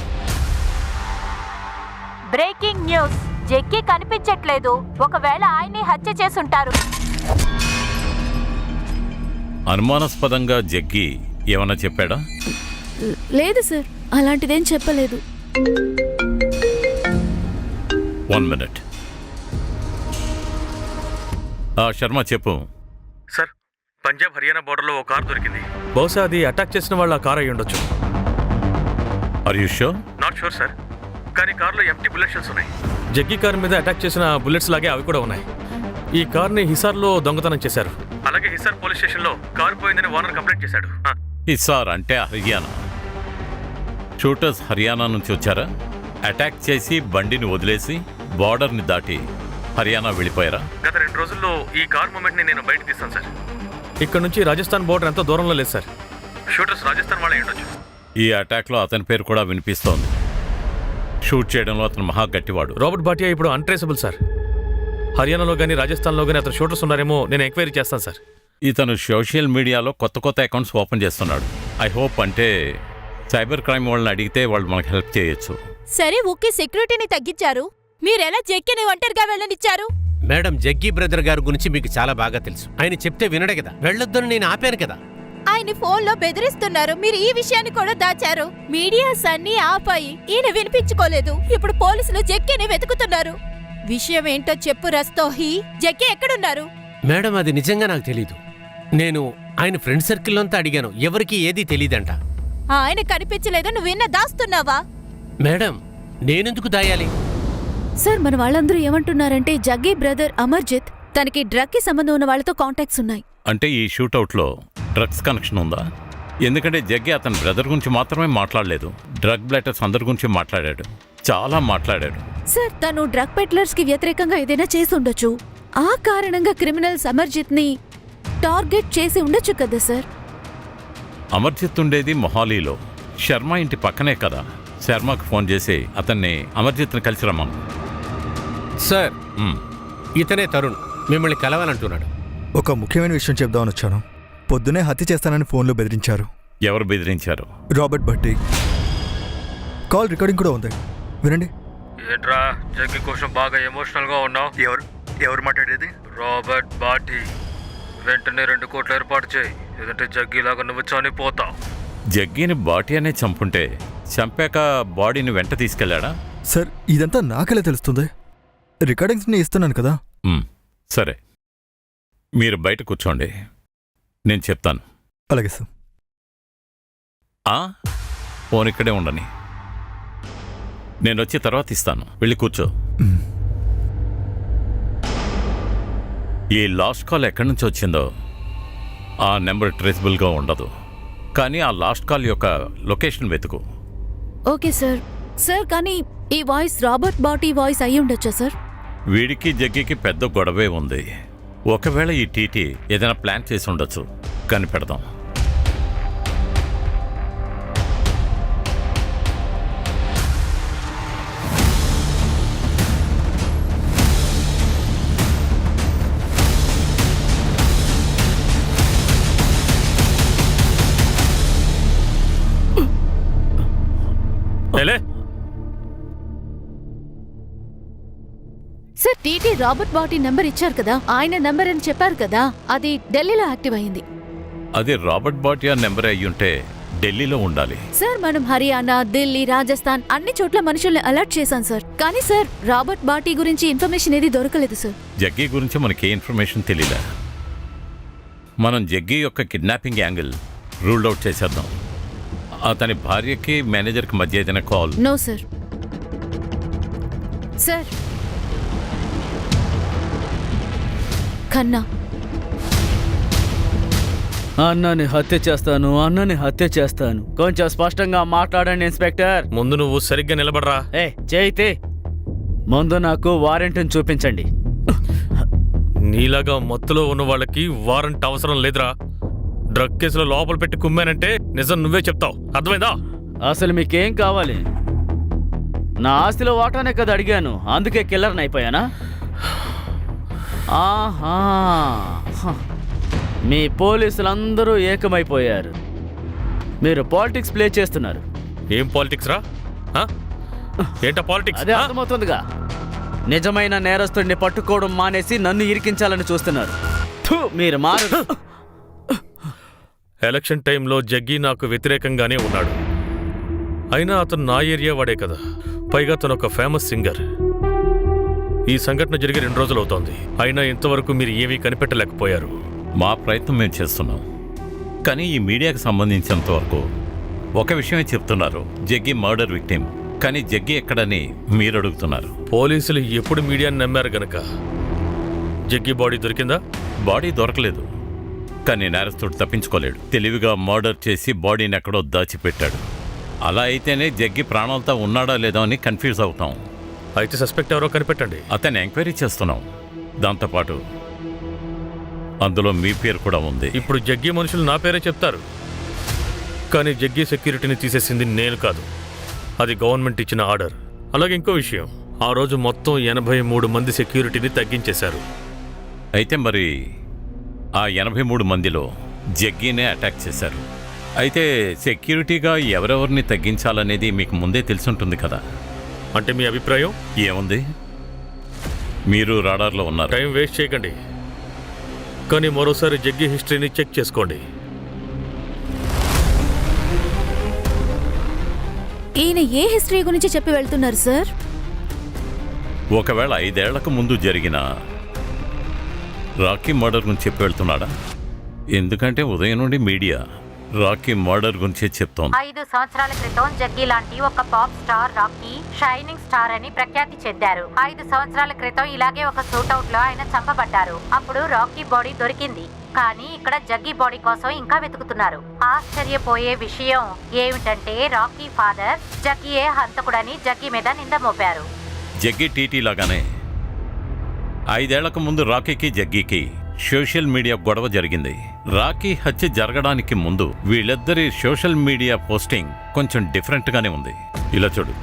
D: బ్రేకింగ్ న్యూస్, జగ్గి కనిపించట్లేదు. ఒకవేళ ఆయన్ని హత్య చేసుంటారు.
J: అనుమానాస్పదంగా జగ్గి ఏమన్నా చెప్పాడా?
C: లేదు సార్, అలాంటిదేం చెప్పలేదు.
J: 1 minute. శర్మ చెప్పు.
F: సార్, పంజాబ్ హర్యానా బోర్డర్లో ఒక కార్ దొరికింది. బహుశా అది అటాక్ చేసిన వాళ్ళ కార్ అయి ఉండొచ్చు.
J: Are you sure?
F: Not sure sir, కానీ కార్లో ఎంటీ బుల్లెట్ షెల్స్ ఉన్నాయి. జగ్గి కార్ మీద అటాక్ చేసిన బుల్లెట్స్ లాగే అవి కూడా ఉన్నాయి. ఈ కార్ని హిసార్లో దొంగతనం చేశారు. అలాగే హిసార్ పోలీస్ స్టేషన్లో కార్ పోయిందని ఓనర్ కంప్లైంట్ చేశాడు.
J: హిసార్ అంటే హర్యానా. షూటర్స్ హర్యానా నుంచి వచ్చారా? అటాక్ చేసి బండిని వదిలేసి బార్డర్ని దాటి హర్యానా వెళ్ళిపోయారా?
F: గత 2 రోజుల్లో ఈ కార్ మూమెంట్ని నేను బయట తీస్తాను సార్. ఇక్కడ నుంచి రాజస్థాన్ బోర్డర్ ఎంతో దూరంలో లేదు సార్. షూటర్స్ రాజస్థాన్ వాళ్ళే ఉండొచ్చు.
J: ఈ అటాక్లో అతని పేరు కూడా వినిపిస్తోంది. షూట్ చేయడంలో అతను మహా గట్టివాడు.
F: రాబర్ట్ భాటియా ఇప్పుడు అన్ట్రేసబుల్ సార్. హర్యానాలో కానీ రాజస్థాన్లో కానీ అతను షూటర్స్ ఉన్నారేమో నేను ఎంక్వైరీ చేస్తాను సార్.
J: ఇతను సోషల్ మీడియాలో కొత్త అకౌంట్స్ ఓపెన్ చేస్తున్నాడు. ఐ హోప్ అంటే సైబర్ క్రైమ్ వాళ్ళని అడిగితే వాళ్ళు మనకు హెల్ప్ చేయొచ్చు.
D: సరే, ఓకే, సెక్యూరిటీని తగ్గించారు. మీరెలా జగ్గిని ఒంటరిగా వెళ్ళనిచ్చారు?
A: మేడం, జగ్గి బ్రదర్ గారి గురించి మీకు చాలా బాగా తెలుసు. ఆయన చెప్తే వినడే కదా. వెళ్ళొద్దని నేను ఆపాను కదా.
D: ఆయన ఫోన్లో బెదిరిస్తున్నారు. మీరు ఈ విషయాన్ని కూడా దాచారు. మీడియాస్ అన్ని ఆపాయి. ఈయన వినిపించుకోలేదు. ఇప్పుడు పోలీసులు జగ్గిని వెతుకుతున్నారు. విషయం ఏంటో చెప్పు రస్తోహి. జగ్గి ఎక్కడున్నారు?
A: మేడం, అది నిజంగా నాకు తెలీదు. నేను ఆయన ఫ్రెండ్ సర్కిల్ అంతా అడిగాను. ఎవరికి ఏదీ తెలీదంట.
D: ఆయన కనిపించలేదు, నువ్వు విన్న దాస్తున్నావా?
A: మేడం, నేనెందుకు దాయాలి?
C: సార్, మన వాళ్ళందరూ ఏమంటున్నారంటే జగ్గి బ్రదర్ అమర్జిత్ తనకి డ్రగ్ కి సంబంధం ఉన్న వాళ్ళతో కాంటాక్ట్స్ ఉన్నాయి.
J: అంటే ఈ షూట్అవుట్లో డ్రగ్స్ కనెక్షన్ ఉందా? ఎందుకంటే జగ్గి అతని బ్రదర్ గురించి మాత్రమే మాట్లాడలేదు, డ్రగ్ బ్లైటర్స్ అందరి గురించి మాట్లాడాడు. చాలా మాట్లాడాడు.
C: సార్, తను డ్రగ్ పెడ్లర్స్ కి వ్యతిరేకంగా ఏదైనా చేసి ఉండొచ్చు. ఆ కారణంగా క్రిమినల్స్ అమర్జిత్ ని టార్గెట్ చేసి ఉండొచ్చు కదా సార్.
J: అమర్జిత్ ఉండేది మొహాలీలో, శర్మ ఇంటి పక్కనే కదా. శర్మకు ఫోన్ చేసి అతన్ని అమర్జిత్ని కలిసి రమ్మను.
A: సార్, ఇతనే తరుణ్ మిమ్మల్ని కలవాలంటున్నాడు.
B: ఒక ముఖ్యమైన విషయం చెప్దామని వచ్చాను. పొద్దునే హత్య చేస్తానని ఫోన్లో బెదిరించారు.
J: ఎవరు బెదిరించారు?
B: రాబర్ట్ భట్టి. కాల్ రికార్డింగ్ కూడా ఉంది, వినండి.
E: ఏంట్రా, జగ్గి కోసం బాగా ఎమోషనల్ గా ఉన్నావు?
B: ఎవరు మాట్లాడేది?
E: రాబర్ట్ బాటి. వెంటనే 2 కోట్లు ఏర్పాటు చేయి, లేదంటే జగ్గిలాగా నువ్వు చనిపోతావు.
J: జగ్గిని బాటి అనే చంపుంటే చంపాక బాడీని వెంట తీసుకెళ్లాడా?
B: సార్, ఇదంతా నాకెలా తెలుస్తుంది? రికార్డింగ్స్ని ఇస్తున్నాను కదా.
J: సరే, మీరు బయట కూర్చోండి, నేను చెప్తాను.
B: అలాగే సార్.
J: ఫోన్ ఇక్కడే ఉండని. నేను వచ్చి తర్వాత ఇస్తాను. వెళ్ళి కూర్చో. ఈ లాస్ట్ కాల్ ఎక్కడి నుంచి వచ్చిందో ఆ నెంబర్ ట్రేసబుల్గా ఉండదు. కానీ ఆ లాస్ట్ కాల్ యొక్క లొకేషన్ వెతుకు.
C: Okay sir. సార్ కానీ ఈ వాయిస్ రాబర్ట్ బాటీ వాయిస్ అయి ఉండొచ్చా సార్?
J: వీడికి జగ్గికి పెద్ద గొడవే ఉంది. ఒకవేళ ఈ టీటీ ఏదైనా ప్లాన్ చేసి ఉండొచ్చు. కనిపెడదాం.
C: Sir TT Robert baati number ఇచ్చారు కదా, ఆయన నెంబర్ అని చెప్పారు కదా, అది ఢిల్లీలో యాక్టివ్ అయింది.
J: అది రాబర్ట్ బాటియా నెంబర్ అయ్యుంటే ఢిల్లీలో ఉండాలి.
C: సార్ మనం హర్యానా, ఢిల్లీ, రాజస్థాన్ అన్ని చోట్ల మనుషుల్ని అలర్ట్ చేశాం సార్. కానీ సార్ రాబర్ట్ బాటీ గురించి ఇన్ఫర్మేషన్ ఏది దొరకలేదు సార్.
J: జగ్గి గురించి మనకి ఏ ఇన్ఫర్మేషన్ తెలీదా? మనం జగ్గి యొక్క కిడ్నాపింగ్ యాంగిల్ రూల్డ్ అవుట్ చేసేద్దాం. అతని భార్యకి మేనేజర్కి మధ్య ఏదైనా call?
C: No sir. Sir Khanna
H: అన్నని హత్య చేస్తాను, అన్నని హత్య చేస్తాను. కొంచెం స్పష్టంగా మాట్లాడండి ఇన్స్పెక్టర్.
F: ముందు నువ్వు సరిగ్గా నిలబడరా.
H: చేయితే ముందు నాకు వారెంట్ని చూపించండి.
F: నీలాగా మత్తులో ఉన్న వాళ్ళకి వారెంట్ అవసరం లేదురా. డ్రగ్ కేసులో లోపల పెట్టి కుమ్మానంటే నిజం నువ్వే చెప్తావు. అర్థమైందా?
H: అసలు మీకేం కావాలి? నా ఆస్తిలో వాటానే కదా అడిగాను, అందుకే కిల్లర్ని అయిపోయానా? ఆహా, మీ పోలీసులందరూ ఏకమైపోయారు. మీరు పాలిటిక్స్ ప్లే చేస్తున్నారు.
F: ఏం పాలిటిక్స్ రా? ఏంటా పాలిటిక్స్?
H: అదే అర్థమవుతుందిగా. నిజమైన నేరస్తుడిని పట్టుకోవడం మానేసి నన్ను ఇరికించాలని చూస్తున్నారు. మీరు మారు.
F: ఎలక్షన్ టైంలో జగ్గి నాకు వ్యతిరేకంగానే ఉన్నాడు. అయినా అతను నా ఏరియా వాడే కదా. పైగా తను ఒక ఫేమస్ సింగర్. ఈ సంఘటన జరిగి 2 రోజులు అవుతోంది. అయినా ఇంతవరకు మీరు ఏమీ కనిపెట్టలేకపోయారు.
J: మా ప్రయత్నం మేము చేస్తున్నాం. కానీ ఈ మీడియాకి సంబంధించినంత వరకు ఒక విషయమే చెప్తున్నారు, జగ్గి మర్డర్ విక్టిమ్. కానీ జగ్గి ఎక్కడని మీరు అడుగుతున్నారు.
F: పోలీసులు ఎప్పుడు మీడియాని నమ్మారు గనక జగ్గి బాడీ దొరికిందా?
J: బాడీ దొరకలేదు. కానీ నేరస్తుడు తప్పించుకోలేడు. తెలివిగా మర్డర్ చేసి బాడీని ఎక్కడో దాచిపెట్టాడు. అలా అయితేనే జగ్గి ప్రాణాలతో ఉన్నాడా లేదా అని కన్ఫ్యూజ్ అవుతాం.
F: అయితే సస్పెక్ట్ ఎవరో కనిపెట్టండి.
J: అతన్ని ఎంక్వైరీ చేస్తున్నాం. దాంతోపాటు అందులో మీ పేరు కూడా ఉంది.
F: ఇప్పుడు జగ్గి మనుషులు నా పేరే చెప్తారు. కానీ జగ్గి సెక్యూరిటీని తీసేసింది నేను కాదు, అది గవర్నమెంట్ ఇచ్చిన ఆర్డర్. అలాగే ఇంకో విషయం, ఆ రోజు మొత్తం 83 మంది సెక్యూరిటీని తగ్గించేశారు.
J: అయితే మరి ఆ 83 మందిలో జగ్గినే అటాక్ చేశారు. అయితే సెక్యూరిటీగా ఎవరెవరిని తగ్గించాలనేది మీకు ముందే తెలుసుంటుంది కదా.
F: అంటే మీ అభిప్రాయం
J: ఏముంది? మీరు రాడార్లో ఉన్నారు.
F: టైం వేస్ట్ చేయకండి. కానీ మరోసారి జగ్గి హిస్టరీని చెక్ చేసుకోండి.
C: ఈయన ఏ హిస్టరీ గురించి చెప్పి వెళ్తున్నారు సార్?
J: ఒకవేళ 5 ఏళ్లకు ముందు జరిగిన రాకీ మర్డర్ గురించి చెప్పి వెళ్తున్నాడా? ఎందుకంటే ఉదయం నుండి మీడియా రాకీ మర్డర్ గురించి చెప్తోంది.
L: 5 సంవత్సరాల క్రితం జగ్గి లాంటి ఒక pop star Rocky shining star అని ప్రఖ్యాతి చెందారు. 5 సంవత్సరాల క్రితం ఇలాగే ఒక షూట్అవుట్ లో ఆయన చంపబడ్డారు. అప్పుడు రాకీ బాడీ దొరికింది. కానీ ఇక్కడ జగ్గి బాడీ కోసం ఇంకా వెతుకుతున్నారు. ఆశ్చర్యపోయే విషయం ఏమిటంటే రాకీ ఫాదర్ జగ్గియే హంతకుడని జగ్గి మీద నింద మోపారు.
J: జగ్గి టీటీ లాగానే 5 ఏళ్లకు ముందు రాకీకి జగ్గికి సోషల్ మీడియా గొడవ జరిగింది. రాకీ హత్య జరగడానికి ముందు వీళ్ళిద్దరి సోషల్ మీడియా పోస్టింగ్ కొంచెం డిఫరెంట్గానే ఉంది. ఇలా చూడు,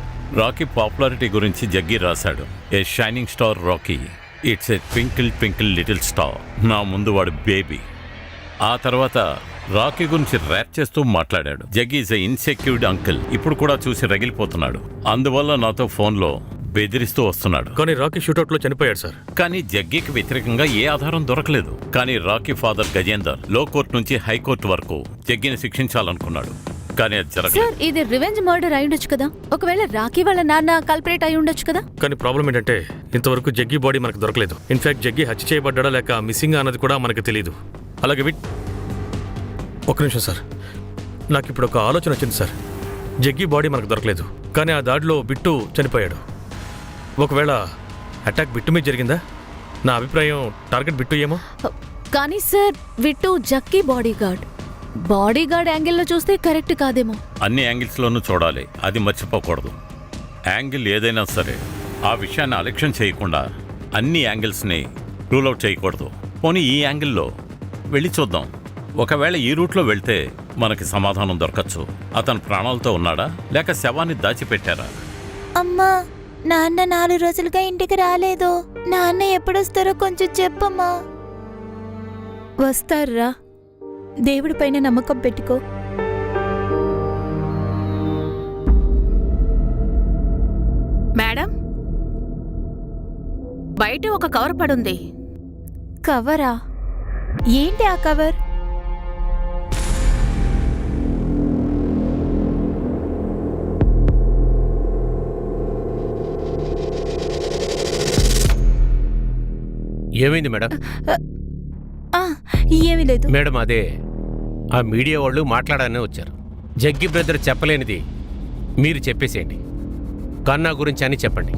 J: రాకీ పాపులారిటీ గురించి జగ్గి రాశాడు, a shining star Rocky, it's a twinkle twinkle little star. నా ముందు వాడు బేబీ. ఆ తర్వాత రాకీ గురించి ర్యాప్ చేస్తూ మాట్లాడాడు. Jaggi is a insecured uncle. ఇప్పుడు కూడా చూసి రగిలిపోతున్నాడు. అందువల్ల నాతో ఫోన్లో బెదిరిస్తూ వస్తున్నాడు.
F: కానీ రాకీ షూట్అవుట్ లో చనిపోయాడు సార్.
J: కానీ జగ్గికి వ్యతిరేకంగా ఏ ఆధారం దొరకలేదు. కానీ రాకీ ఫాదర్ గజేందర్ లో కోర్టు నుంచి హైకోర్టు వరకు జగ్గిని శిక్షించాలనుకున్నాడు. కానీ అది జరగలేదు.
C: సార్ ఇది రివెంజ్ మర్డర్ అయి ఉండొచ్చు కదా. ఒకవేళ రాకీ వాళ్ళ నాన్న కల్పరేట్ అయి ఉండొచ్చు కదా.
F: కానీ ప్రాబ్లం ఏంటంటే ఇంతవరకు జగ్గి బాడీ మనకు దొరకలేదు. ఇన్ఫాక్ట్ జగ్గి హత్య చేయబడ్డా లేక మిస్సింగ్ అన్నది కూడా మనకు తెలియదు. అలాగే ఒక్క నిమిషం సార్, నాకు ఇప్పుడు ఒక ఆలోచన వచ్చింది సార్. జగ్గి బాడీ మనకు దొరకలేదు, కానీ ఆ దాడిలో బిట్టు చనిపోయాడు. ఒకవేళ అటాక్ బిట్టు మీద జరిగిందా? నా అభిప్రాయం టార్గెట్ బిట్టు ఏమో.
C: కానీ సార్ విట్టు జక్కీ బాడీగార్డ్ యాంగిల్లో చూస్తే కరెక్ట్ కాదేమో.
J: అన్ని యాంగిల్స్లోనూ చూడాలి, అది మర్చిపోకూడదు. యాంగిల్ ఏదైనా సరే ఆ విషయాన్ని అలక్ష్యం చేయకుండా అన్ని యాంగిల్స్ని రూల్ అవుట్ చేయకూడదు. పోనీ ఈ యాంగిల్లో వెళ్ళి చూద్దాం. ఒకవేళ ఈ రూట్లో వెళ్తే మనకి సమాధానం దొరకచ్చు. అతను ప్రాణాలతో ఉన్నాడా లేక శవాన్ని దాచిపెట్టారా?
D: అమ్మా, నాన్న 4 రోజులుగా ఇంటికి రాలేదు. నాన్న ఎప్పుడొస్తారో కొంచెం చెప్పమ్మా. వస్తారా? దేవుడి పైన నమ్మకం పెట్టుకో.
G: మేడం, బయట ఒక కవర్ పడుంది.
D: కవరా? ఏంటి ఆ కవర్?
A: ఏమైంది మేడం?
D: ఏమీ లేదు
A: మేడం, అదే ఆ మీడియా వాళ్ళు మాట్లాడాలని వచ్చారు. జగ్గి బ్రదర్ చెప్పలేనిది మీరు చెప్పేసేయండి. కన్నా గురించి అని చెప్పండి.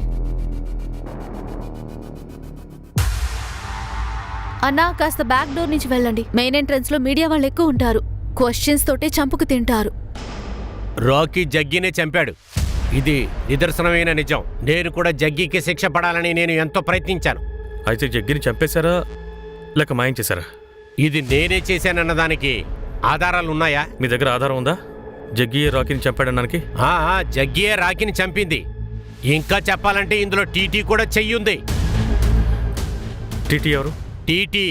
C: అన్నా, కాస్త బ్యాక్ డోర్ నుంచి వెళ్ళండి. మెయిన్ ఎంట్రన్స్ లో మీడియా వాళ్ళు ఎక్కువ ఉంటారు. క్వశ్చన్స్ తోటే చంపుకు తింటారు.
A: రాకీ జగ్గినే చంపాడు, ఇది నిదర్శనమైన నిజం. నేను కూడా జగ్గికి శిక్ష పడాలని నేను ఎంతో ప్రయత్నించాను.
F: అయితే జగ్గిని చంపేశారా లేక మాయం చేశారా?
A: ఇది నేనే చేశానన్నదానికి ఆధారాలు ఉన్నాయా?
F: మీ దగ్గర ఆధారం ఉందా జగ్గియే రాకీని చంపాడన్నానికి?
A: జగ్గియే రాకీని చంపింది. ఇంకా చెప్పాలంటే ఇందులో టీటీ కూడా చెయ్యుంది.
F: టీటీ ఎవరు?
A: టీటీ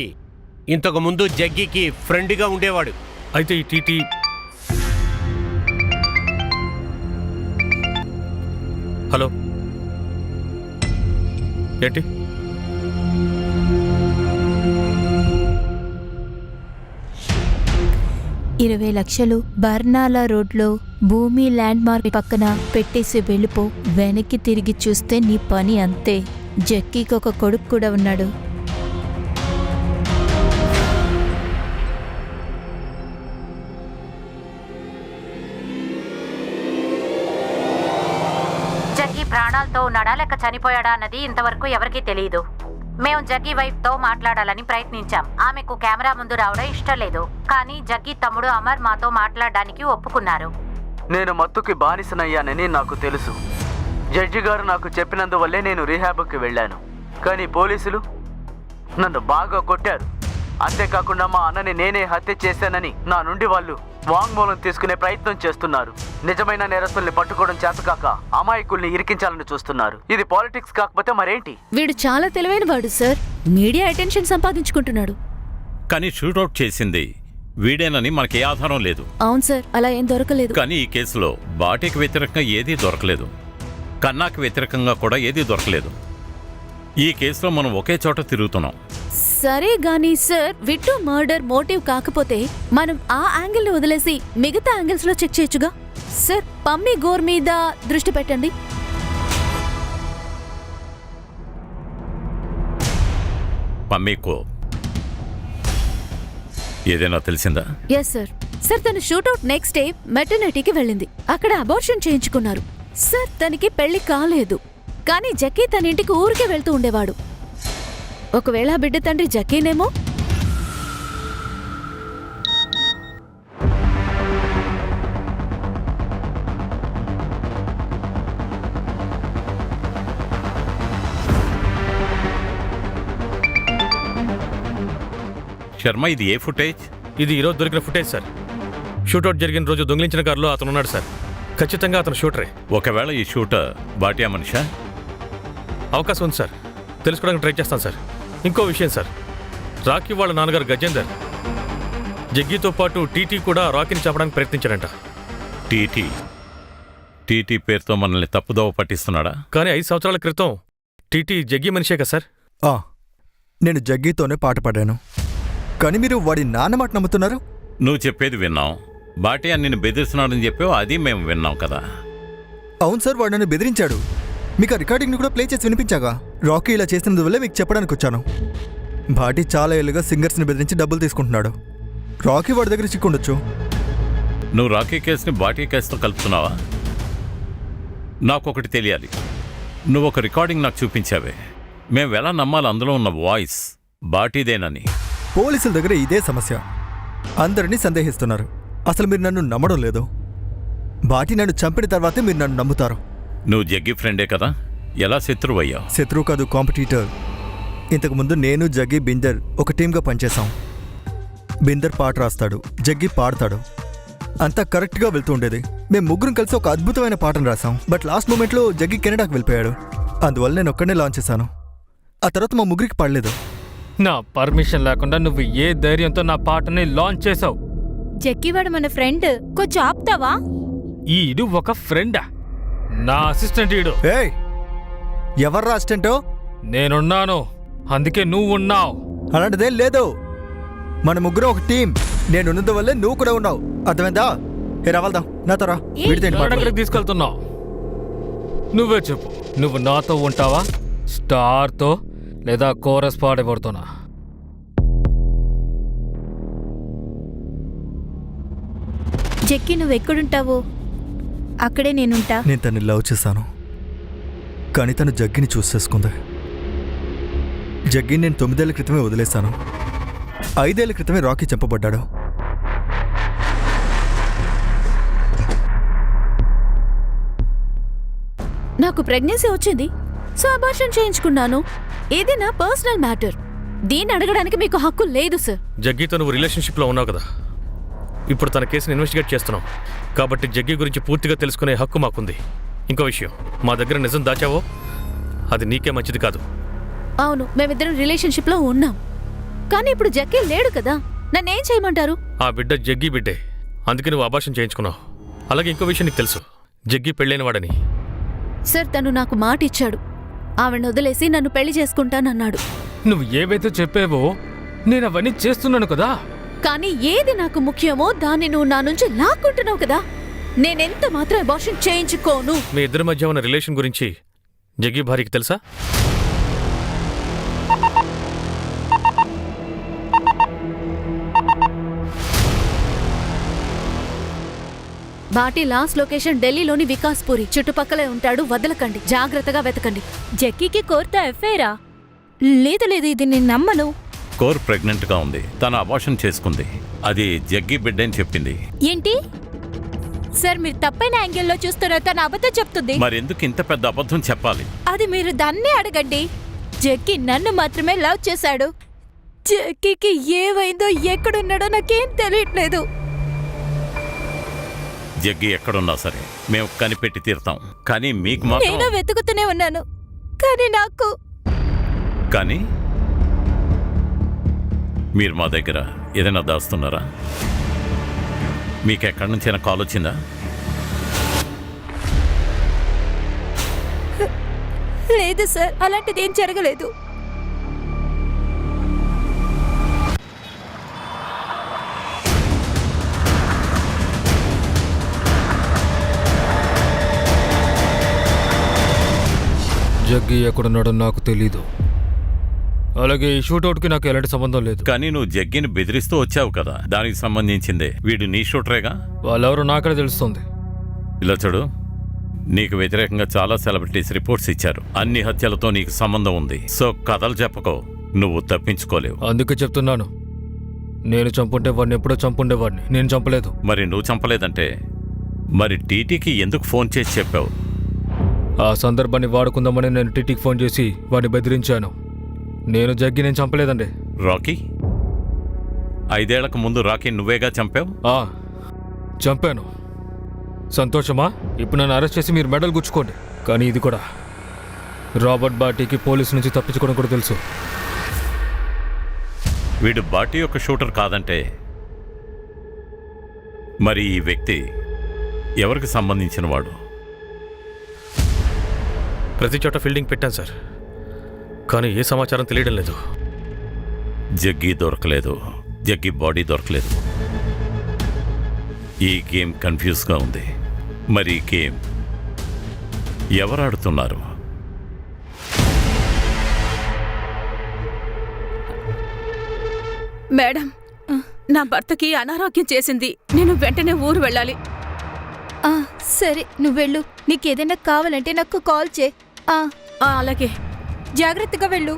A: ఇంతకు ముందు జగ్గికి ఫ్రెండ్గా ఉండేవాడు.
F: అయితే ఈ టీటీ హలో ఏంటి?
D: $20 లక్షలు బర్నాలా రోడ్లో భూమి ల్యాండ్ మార్క్ పక్కన పెట్టేసి వెళ్ళిపో. వెనక్కి తిరిగి చూస్తే నీ పని అంతే. జక్కీకి ఒక కొడుకు కూడా ఉన్నాడు.
L: జగ్గి ప్రాణాలతో ఉన్నాడా లేక చనిపోయాడా అన్నది ఇంతవరకు ఎవరికీ తెలియదు. మేము జగ్గి వైఫ్ తో మాట్లాడాలని ప్రయత్నించాం. ఆమెకు కెమెరా ముందు రావడం ఇష్టం లేదు. కానీ జగ్గి తమ్ముడు అమర్ మాతో మాట్లాడడానికి ఒప్పుకున్నారు.
H: నేను మత్తుకి బానిసనయ్యానని నాకు తెలుసు. జడ్జి గారు నాకు చెప్పినందువల్లే నేను రీహాబ్కి వెళ్ళాను. కానీ పోలీసులు నన్ను బాగా కొట్టారు. అంతేకాకుండా మా అన్నని నేనే హత్య చేశానని నా నుండి వాళ్ళు వాంగ్మూలం తీసుకునే ప్రయత్నం చేస్తున్నారు. నిజమైన నేరస్తుల్ని పట్టుకోవడం చేతకాక అమాయకుల్ని ఇరికించాలని చూస్తున్నారు. ఇది పాలిటిక్స్ కాకపోతే మరేంటి?
C: వీడు చాలా తెలివైన వాడు సార్. Media attention సంపాదించుకుంటున్నాడు.
J: కానీ షూటౌట్ చేసింది వీడేనని మనకి ఏ ఆధారం లేదు.
C: అవును సార్, అలా ఏం దొరకలేదు.
J: కానీ ఈ కేసులో బాటికి వ్యతిరేకంగా ఏదీ దొరకలేదు, కన్నాకి వ్యతిరేకంగా కూడా ఏదీ దొరకలేదు. ఈ కేసులో మనం ఒకే చోట తిరుగుతున్నాం.
C: సరే గానీ సార్, విట్టు మర్డర్ మోటివ్ కాకపోతే మనం ఆ యాంగిల్ ని వదిలేసి మిగతా యాంగిల్స్ లో చెక్ చేయొచ్చుగా. సార్, పమ్మి గోర్ మీద దృష్టి పెట్టండి.
J: పమ్మీకో ఏదైనా తెలిసిందా?
C: Yes sir. సార్, తన షూట్అవుట్ నెక్స్ట్ డే మెటర్నిటీకి వెళ్ళింది. అక్కడ అబార్షన్ చేయించుకున్నారు. సార్, తనకి పెళ్లి కాలేదు. కానీ జక్కీ తన ఇంటికి ఊరికే వెళ్తూ ఉండేవాడు. ఒకవేళ బిడ్డ తండ్రి జక్కీనేమో.
J: శర్మ, ఇది ఏ ఫుటేజ్?
F: ఇది ఈరోజు దొరికిన ఫుటేజ్ సార్. షూటౌట్ జరిగిన రోజు దొంగిలించిన కారులో అతను ఉన్నాడు సార్. ఖచ్చితంగా అతను షూటరే.
J: ఒకవేళ ఈ షూటర్ బాటియా మనిషా?
F: అవకాశం ఉంది సార్, తెలుసుకోవడానికి ట్రై చేస్తాను సార్. ఇంకో విషయం సార్, రాకీ వాళ్ళ నాన్నగారు గజేందర్ జగ్గితో పాటు టీటీ కూడా రాకీని చంపడానికి ప్రయత్నించాడంట.
J: టీటీ పేరుతో మనల్ని తప్పుదోవ పట్టిస్తున్నాడా?
F: కానీ 5 సంవత్సరాల క్రితం టీటీ జగ్గి మనిషే కదా సార్.
B: నేను జగ్గితోనే పాట పాడాను. కానీ మీరు వాడి నాన్న మాట నమ్ముతున్నారు?
J: నువ్వు చెప్పేది విన్నాం. బాటియా నిన్ను బెదిరిస్తున్నాడని చెప్పావు, అది మేము విన్నాం కదా.
B: అవును సార్, వాడు నన్ను బెదిరించాడు. మీకు ఆ రికార్డింగ్ని కూడా ప్లే చేసి వినిపించాగా. రాకీ ఇలా చేసినందువల్లే మీకు చెప్పడానికి వచ్చాను. బాటి చాలా ఏళ్ళుగా సింగర్స్ని బెదిరించి డబ్బులు తీసుకుంటున్నాడు. రాకీ వాడి దగ్గర చిక్కుండొచ్చు.
J: నువ్వు రాకీ కేసుని బాటియా కేసుతో కలుపుతున్నావా? నాకొకటి తెలియాలి. నువ్వు ఒక రికార్డింగ్ నాకు చూపించావే, మేము ఎలా నమ్మాలి అందులో ఉన్న వాయిస్ బాటీదేనని?
B: పోలీసుల దగ్గర ఇదే సమస్య. అందరినీ సందేహిస్తున్నారు. అసలు మీరు నన్ను నమ్మడం లేదు. బాటి నన్ను చంపిన తర్వాతే మీరు నన్ను నమ్ముతారు.
J: నువ్వు జగ్గి ఫ్రెండే కదా, ఎలా శత్రువయ్యా?
B: శత్రువు కాదు, కాంపిటీటర్. ఇంతకుముందు నేను, జగ్గి, బిందర్ ఒక టీంగా పనిచేశాం. బిందర్ పాట రాస్తాడు, జగ్గి పాడతాడు. అంతా కరెక్ట్గా వెళ్తూ ఉండేది. మేము ముగ్గురం కలిసి ఒక అద్భుతమైన పాటను రాసాం. బట్ లాస్ట్ మూమెంట్లో జగ్గి కెనడాకి వెళ్ళిపోయాడు. అందువల్ల నేను ఒక్కడనే లాంచ్ చేశాను. ఆ తర్వాత మా ముగ్గురికి పడలేదు.
E: నా పర్మిషన్ లేకుండా నువ్వు ఏ ధైర్యంతో నా పాటని లాంచ్ చేసావు?
D: జక్కివాడు మన ఫ్రెండ్, కొంచెం ఆపుతావా?
E: ఈడు ఒక ఫ్రెండా? నా అసిస్టెంట్ ఈడు.
B: ఏయ్, ఎవర్రా అసిస్టెంటో?
E: నేనున్నాను, అందుకే నువ్వు ఉన్నావు.
B: అలాంటిదేం లేదు. మన ముగ్గురం ఒక టీం. నేనున్నందు వల్లే నువ్వు కూడా ఉన్నావు. అర్థమైందా? ఏ రావాల్దాం, నాతో రా.
E: ఎక్కడికి తీసుకెళ్తున్నావు? నువ్వే చెప్పు. నువ్వు నాతో ఉంటావా, స్టార్తో, లేదా కోరస్ పాడబడుతున్నా?
D: జక్కి నువ్వెక్కడుంటావు అక్కడే నేనుంటా.
B: నేను తన్ని లవ్ చేశాను, కానీ తను జగ్గిని చూస్ చేసుకుంది. జగ్గిని నేను 9 ఏళ్ల క్రితమే వదిలేశాను. 5 ఏళ్ల క్రితమే రాకీ చంపబడ్డాడు.
C: నాకు ప్రెగ్నెన్సీ వచ్చింది, సో అబార్షన్ చేయించుకున్నాను. ఇది నా పర్సనల్ మ్యాటర్. దీన్ని అడగడానికి మీకు హక్కు లేదు సార్.
F: జగ్గితో నువ్వు రిలేషన్షిప్లో ఉన్నావు కదా, ఇప్పుడు తన కేసుని ఇన్వెస్టిగేట్ చేస్తున్నాం కాబట్టి జగ్గి గురించి పూర్తిగా తెలుసుకునే హక్కు మాకుంది. ఇంకో విషయం, మా దగ్గర నిజం దాచావో అది నీకే మంచిది కాదు.
C: అవును, మేమిద్దరం రిలేషన్షిప్లో ఉన్నాం, కానీ ఇప్పుడు జగ్గి లేడు కదా, నన్నేం చేయమంటారు?
F: ఆ బిడ్డ జగ్గి బిడ్డే, అందుకే నువ్వు అబార్షన్ చేయించుకున్నావు. అలాగే ఇంకో విషయం నీకు తెలుసు, జగ్గి పెళ్ళైన వాడని.
C: సార్, తను నాకు మాట ఇచ్చాడు. ఆవిడని వదిలేసి నన్ను పెళ్లి చేసుకుంటానన్నాడు.
E: నువ్వు ఏవైతే చెప్పావో నేను అవన్నీ చేస్తున్నాను కదా.
C: కానీ ఏది నాకు ముఖ్యమో దాన్ని నువ్వు నా నుంచి లాక్కుంటున్నావు కదా. నేనెంత మాత్రం అబార్షన్ చేయించుకోను.
F: మీ ఇద్దరి మధ్య ఉన్న రిలేషన్ గురించి జగ్గి భార్యకి తెలుసా?
C: బాటి లాస్ట్ లొకేషన్ ఢిల్లీలోని వికాస్పురి. చుట్టుపక్కలే ఉంటాడు, వదలకండి, జాగ్రత్తగా వెతకండి.
D: జక్కీకి కోర్తా ఎఫ్ఐరా? లేదు లేదు, ఇది నేను నమ్మను.
J: కోర్ ప్రెగ్నెంట్గా ఉంది, తను అబార్షన్ చేసుకుంది. అది జగ్గి బిడ్డ అని చెప్పింది.
D: ఏంటి సార్, మీరు తప్పైన యాంగిల్లో చూస్తున్నారు. తన అబద్ధం చెప్తుంది.
J: మరెందుకు ఇంత పెద్ద అబద్ధం చెప్పాలి?
D: అది మీరు దాన్నే అడగండి. జక్కీ నన్ను మాత్రమే లవ్ చేశాడు. జక్కీకి ఏమైందో, ఎక్కడున్నాడో నాకేం తెలియట్లేదు.
J: జగ్గి ఎక్కడున్నా సరే మేము కనిపెట్టి తీరుతాం, కానీ మీకు మాత్రం.
D: నేను వెతుకుతూనే ఉన్నాను, కానీ నాకు.
J: కానీ మీరు మా దగ్గర ఏదైనా దాస్తున్నారా? మీకు ఎక్కడి నుంచైనా కాల్ వచ్చిందా?
D: లేదు సార్, అలాంటిది ఏం జరగలేదు.
E: జగ్గి ఎక్కడున్నాడో నాకు తెలీదు. అలాగే ఈ షూటౌట్కి నాకు ఎలాంటి సంబంధం లేదు.
J: కానీ నువ్వు జగ్గిని బెదిరిస్తూ వచ్చావు కదా, దానికి సంబంధించిందే. వీడు నీ షూటరేగా.
E: వాళ్ళెవరో నాకనే తెలుస్తుంది.
J: ఇలా చూడు, నీకు వ్యతిరేకంగా చాలా సెలబ్రిటీస్ రిపోర్ట్స్ ఇచ్చారు. అన్ని హత్యలతో నీకు సంబంధం ఉంది. సో కథలు చెప్పకో, నువ్వు తప్పించుకోలేవు.
E: అందుకే చెప్తున్నాను, నేను చంపుంటే వాడిని ఎప్పుడో చంపుండేవాడిని. నేను చంపలేదు.
J: మరి నువ్వు చంపలేదంటే మరి టీటీకి ఎందుకు ఫోన్ చేసి చెప్పావు?
E: ఆ సందర్భాన్ని వాడుకుందామని నేను టీటీకి ఫోన్ చేసి వాడిని బెదిరించాను. నేను జగ్గి నేను చంపలేదండి.
J: రాకీ? 5 ఏళ్లకు ముందు రాకీ నువ్వేగా చంపావు?
E: చంపాను. సంతోషమా? ఇప్పుడు నన్ను అరెస్ట్ చేసి మీరు మెడల్ గుచ్చుకోండి. కానీ ఇది కూడా, రాబర్ట్ బాటీకి పోలీసు నుంచి తప్పించుకోవడం కూడా తెలుసు.
J: వీడు బాటీ యొక్క షూటర్ కాదంటే మరి ఈ వ్యక్తి ఎవరికి సంబంధించిన వాడు?
F: ప్రతి చోట ఫీల్డింగ్ పెట్టాను సార్, కానీ ఏ సమాచారం తెలియడం లేదు.
J: జగ్గి దొరకలేదు, జగ్గి బాడీ దొరకలేదు. ఈ గేమ్ కన్ఫ్యూజ్గా ఉంది. మరి ఈ గేమ్ ఎవరు ఆడుతున్నారు?
G: మేడం, నా భర్తకి అనారోగ్యం చేసింది. నేను వెంటనే ఊరు వెళ్ళాలి.
D: సరే నువ్వు వెళ్ళు, నీకేదైనా కావాలంటే నాకు కాల్ చే.
G: అలాగే.
D: జాగ్రత్తగా వెళ్ళు.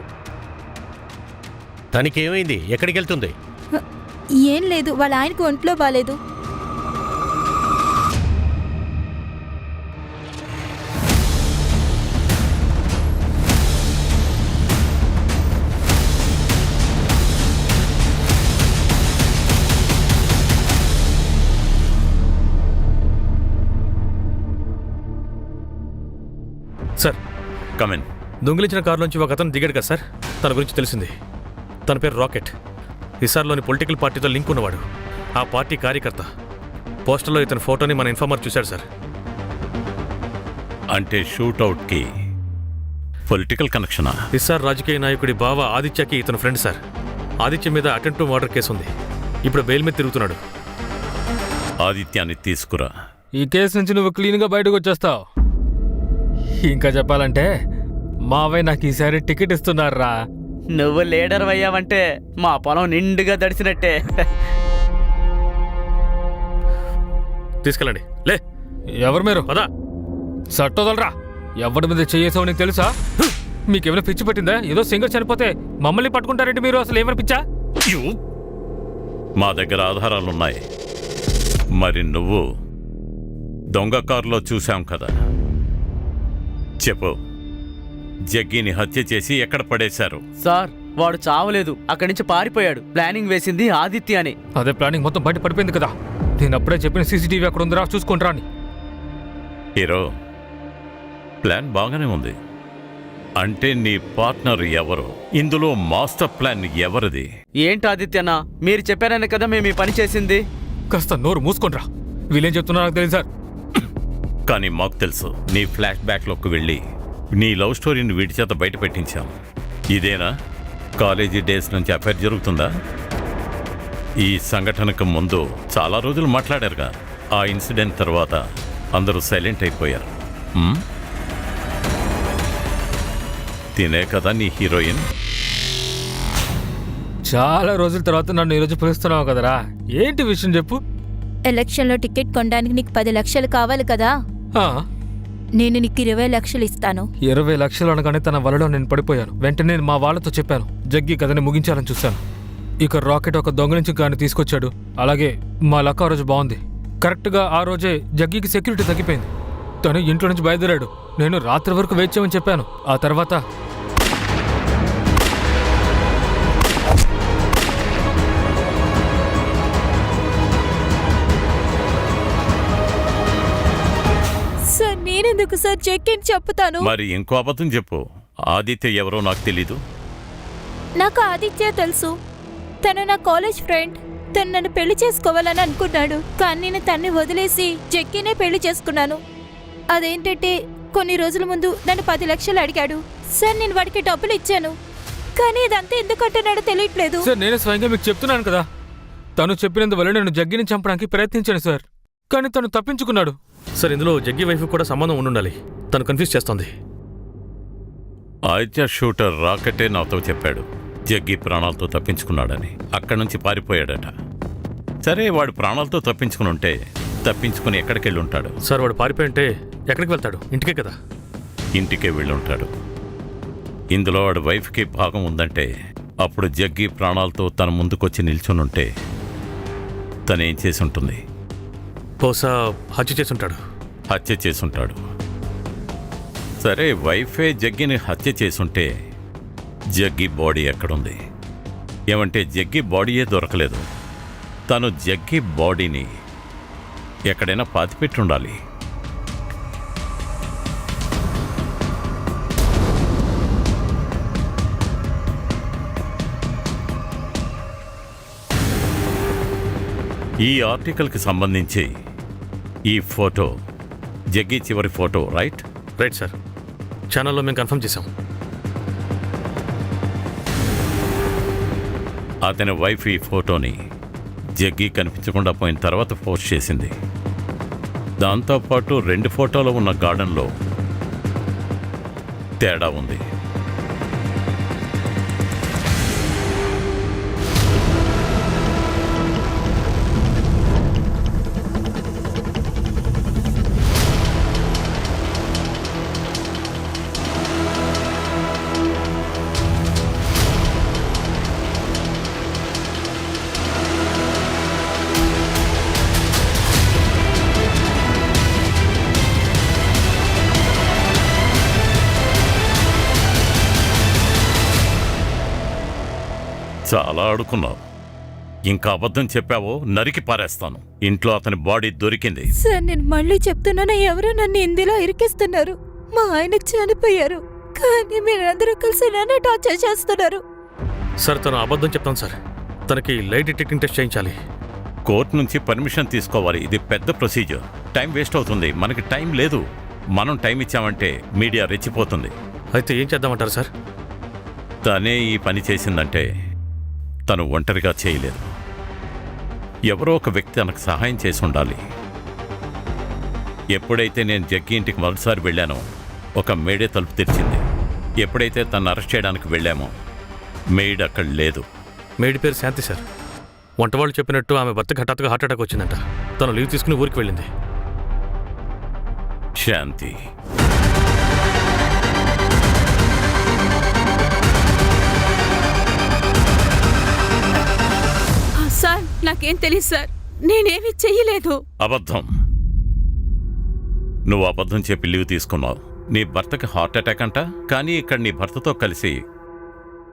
A: తనకేమైంది? ఎక్కడికి వెళ్తుంది?
D: ఏం లేదు, వాళ్ళ ఆయనకు ఒంట్లో బాలేదు.
F: సార్,
J: కమెన్.
F: దొంగిలించిన కారులోంచి ఒక అతను దిగాడు కదా సార్, తన గురించి తెలిసింది. తన పేరు రాకెట్. హిసార్లోని పొలిటికల్ పార్టీతో లింక్ ఉన్నవాడు. ఆ పార్టీ కార్యకర్త. పోస్టర్లో ఇతని ఫోటోని మన ఇన్ఫార్మర్ చూశాడు సార్.
J: అంటే షూట్అవుట్కి పొలిటికల్ కనెక్షనా?
F: హిసార్ రాజకీయ నాయకుడి బావ ఆదిత్యకి ఇతను ఫ్రెండ్ సార్. ఆదిత్య మీద అటెంప్ట్ టు మర్డర్ కేసు ఉంది. ఇప్పుడు బెయిల్ మీద తిరుగుతున్నాడు.
J: ఆదిత్యాన్ని తీసుకురా.
E: ఈ కేసు నుంచి నువ్వు క్లీన్గా బయటకు వచ్చేస్తావు. ఇంకా చెప్పాలంటే మావయ్య నాకు ఈసారి టికెట్ ఇస్తున్నారా.
H: నువ్వు లీడర్ అయ్యావంటే మా పొలం నిండుగా దడిచినట్టే.
F: తీసుకెళ్ళండి. లే,
E: ఎవరు మీరు?
F: పదా
E: సట్టోదలరా. ఎవరి మీద చేసావు నీకు తెలుసా? మీకేమైనా పిచ్చి పట్టిందా? ఏదో సింగర్ చనిపోతే మమ్మల్ని పట్టుకుంటారంటే మీరు అసలు ఏమైనా పిచ్చా?
J: మా దగ్గర ఆధారాలున్నాయి. మరి నువ్వు దొంగ కారులో చూశాం కదా, చెప్పు. జగ్గిని హత్య చేసి ఎక్కడ పడేశారు?
H: సార్, వాడు చావలేదు, అక్కడి నుంచి పారిపోయాడు. ప్లానింగ్ వేసింది ఆదిత్య అని.
E: అదే ప్లానింగ్ మొత్తం బయట పడిపోయింది కదా. నేను అప్పుడే చెప్పిన సీసీటీవీ అక్కడ ఉందిరా, చూసుకుంటారా అని.
J: హీరో, ప్లాన్ బాగానే ఉంది. అంటే నీ పార్ట్నర్ ఎవరు? ఇందులో మాస్టర్ ప్లాన్ ఎవరిది?
H: ఏంటి ఆదిత్యనా, మీరు చెప్పారనే కదా మేము ఈ పని చేసింది.
E: కాస్త నోరు మూసుకుంట్రా. వీళ్ళేం చెప్తున్నా నాకు తెలియదు సార్.
J: కానీ మాకు తెలుసు. నీ ఫ్లాష్ బ్యాక్లోకి వెళ్ళి నీ లవ్ స్టోరీని వీడి చేత బయట పెట్టించాం. ఇదేనా కాలేజీ డేస్ నుంచి అఫైర్ జరుగుతుందా? ఈ సంఘటనకు ముందు చాలా రోజులు మాట్లాడారుగా. ఆ ఇన్సిడెంట్ తర్వాత అందరూ సైలెంట్ అయిపోయారు. తినే కదా నీ హీరోయిన్.
E: చాలా రోజుల తర్వాత నన్ను ఈరోజు పిలుస్తున్నావు కదరా. ఏంటి విషయం చెప్పు.
D: ఎలక్షన్లో టికెట్ కొనడానికి నీకు 10 లక్షలు కావాలి కదా. నేను నీకు 20 లక్షలు ఇస్తాను.
E: 20 లక్షలు అనగానే తన వలలో నేను పడిపోయాను. వెంటనే మా వాళ్ళతో చెప్పాను, జగ్గి కథని ముగించాలని చూశాను. ఇక రాకెట్ ఒక దొంగ నుంచి కానీ తీసుకొచ్చాడు. అలాగే మా లక్క ఆ రోజు బాగుంది. కరెక్ట్గా ఆ రోజే జగ్గికి సెక్యూరిటీ తగ్గిపోయింది. తను ఇంట్లో నుంచి బయలుదేరాడు. నేను రాత్రి వరకు వెయిట్ చేయమని చెప్పాను. ఆ తర్వాత
D: సార్, నేనెందుకు సార్ జగ్గిని చెప్తాను?
J: మరి ఇంకో అబద్ధం చెప్పు. ఆదిత్య ఎవరో నాకు తెలీదు.
D: నాకు ఆదిత్య తెలుసు. తను నా కాలేజ్ ఫ్రెండ్. తను నన్ను పెళ్లి చేసుకోవాలని అనుకున్నాడు. కానీ నేను తన్ని వదిలేసి జగ్గినే పెళ్లి చేసుకున్నాను. అదేంటంటే కొన్ని రోజుల ముందు నన్ను 10 లక్షలు అడిగాడు. సార్, నేను వాడికి డబ్బులు ఇచ్చాను. కానీ ఇదంతా ఎందుకు అంటున్నాడో తెలియట్లేదు.
E: సార్, నేనే స్వయంగా మీకు చెప్తున్నాను కదా. తను చెప్పినందువల్ల నేను జగ్గిని చంపడానికి ప్రయత్నించాను సార్. కానీ తను తప్పించుకున్నాడు.
F: సార్, ఇందులో జగ్గి వైఫ్ కూడా సంబంధం ఉండాలి. తను కన్ఫ్యూజ్ చేస్తోంది.
J: ఆదిత్య షూటర్ రాకెటే నాతో చెప్పాడు జగ్గి ప్రాణాలతో తప్పించుకున్నాడని. అక్కడి నుంచి పారిపోయాడట. సరే, వాడు ప్రాణాలతో తప్పించుకుని ఉంటే తప్పించుకుని ఎక్కడికి వెళ్ళి ఉంటాడు?
F: సార్, వాడు పారిపోయి ఉంటే ఎక్కడికి వెళ్తాడు? ఇంటికే కదా.
J: ఇంటికే వెళ్ళి ఉంటాడు. ఇందులో వాడి వైఫ్కి భాగం ఉందంటే అప్పుడు జగ్గి ప్రాణాలతో తన ముందుకొచ్చి నిల్చుని ఉంటే తనేం చేసి ఉంటుంది?
F: బహుశా హత్య చేసుంటాడు.
J: హత్య చేసుంటాడు. సరే, వైఫే జగ్గిని హత్య చేసుంటే జగ్గి బాడీ ఎక్కడుంది? ఏమంటే జగ్గి బాడీయే దొరకలేదు. తను జగ్గి బాడీని ఎక్కడైనా పాతిపెట్టి ఉండాలి. ఈ ఆర్టికల్కి సంబంధించి ఈ ఫోటో జగ్గి చివరి ఫోటో, రైట్?
F: Right sir. ఛానల్లో మేము కన్ఫర్మ్ చేశాం.
J: అతని వైఫ్ ఈ ఫోటోని జగ్గి కనిపించకుండా పోయిన తర్వాత పోస్ట్ చేసింది. దాంతోపాటు 2 ఫోటోలు ఉన్న గార్డెన్లో తేడా ఉంది. చాలా ఆడుకున్నావు. ఇంకా అబద్ధం చెప్పావో నరికి పారేస్తాను. ఇంట్లో అతని బాడీ దొరికింది.
D: సార్ నేను మళ్ళీ చెప్తున్నాను, ఎవరో నన్ను ఇందులో ఇరికిస్తున్నారు. మా ఆయన చనిపోయారు, కానీ మీరందరూ కలిసి నన్ను టార్చర్ చేస్తున్నారు.
F: సార్ తను అబద్ధం చెప్తాను సార్. తనకి లైట్ డిటెక్టింగ్ టెస్ట్ చేయించాలి.
J: కోర్టు నుంచి పర్మిషన్ తీసుకోవాలి. ఇది పెద్ద ప్రొసీజర్. టైం వేస్ట్ అవుతుంది. మనకి టైం లేదు. మనం టైం ఇచ్చామంటే మీడియా రెచ్చిపోతుంది.
F: అయితే ఏం చేద్దామంటారు సార్?
J: తనే ఈ పని చేసిందంటే తను ఒంటరిగా చేయలేదు. ఎవరో ఒక వ్యక్తి తనకు సహాయం చేసి ఉండాలి. ఎప్పుడైతే నేను జగ్గి ఇంటికి మొదటిసారి వెళ్ళానో ఒక మేడే తలుపు తెరిచింది. ఎప్పుడైతే తను అరెస్ట్ చేయడానికి వెళ్ళామో మెయిడ్ అక్కడ లేదు.
F: మేడి పేరు శాంతి సార్. వంటవాళ్ళు చెప్పినట్టు ఆమె భర్తకు హఠాత్తుగా హార్ట్ అటాక్ వచ్చిందంట. తను లీవ్ తీసుకుని ఊరికి వెళ్ళింది.
J: శాంతి
G: సార్ నాకేం తెలియదు సార్, నేనేమీ చెయ్యలేదు.
J: అబద్ధం. నువ్వు అబద్ధం చెప్పి లీవ్ తీసుకున్నావు. నీ భర్తకి హార్ట్ అటాక్ అంట. కానీ ఇక్కడ నీ భర్తతో కలిసి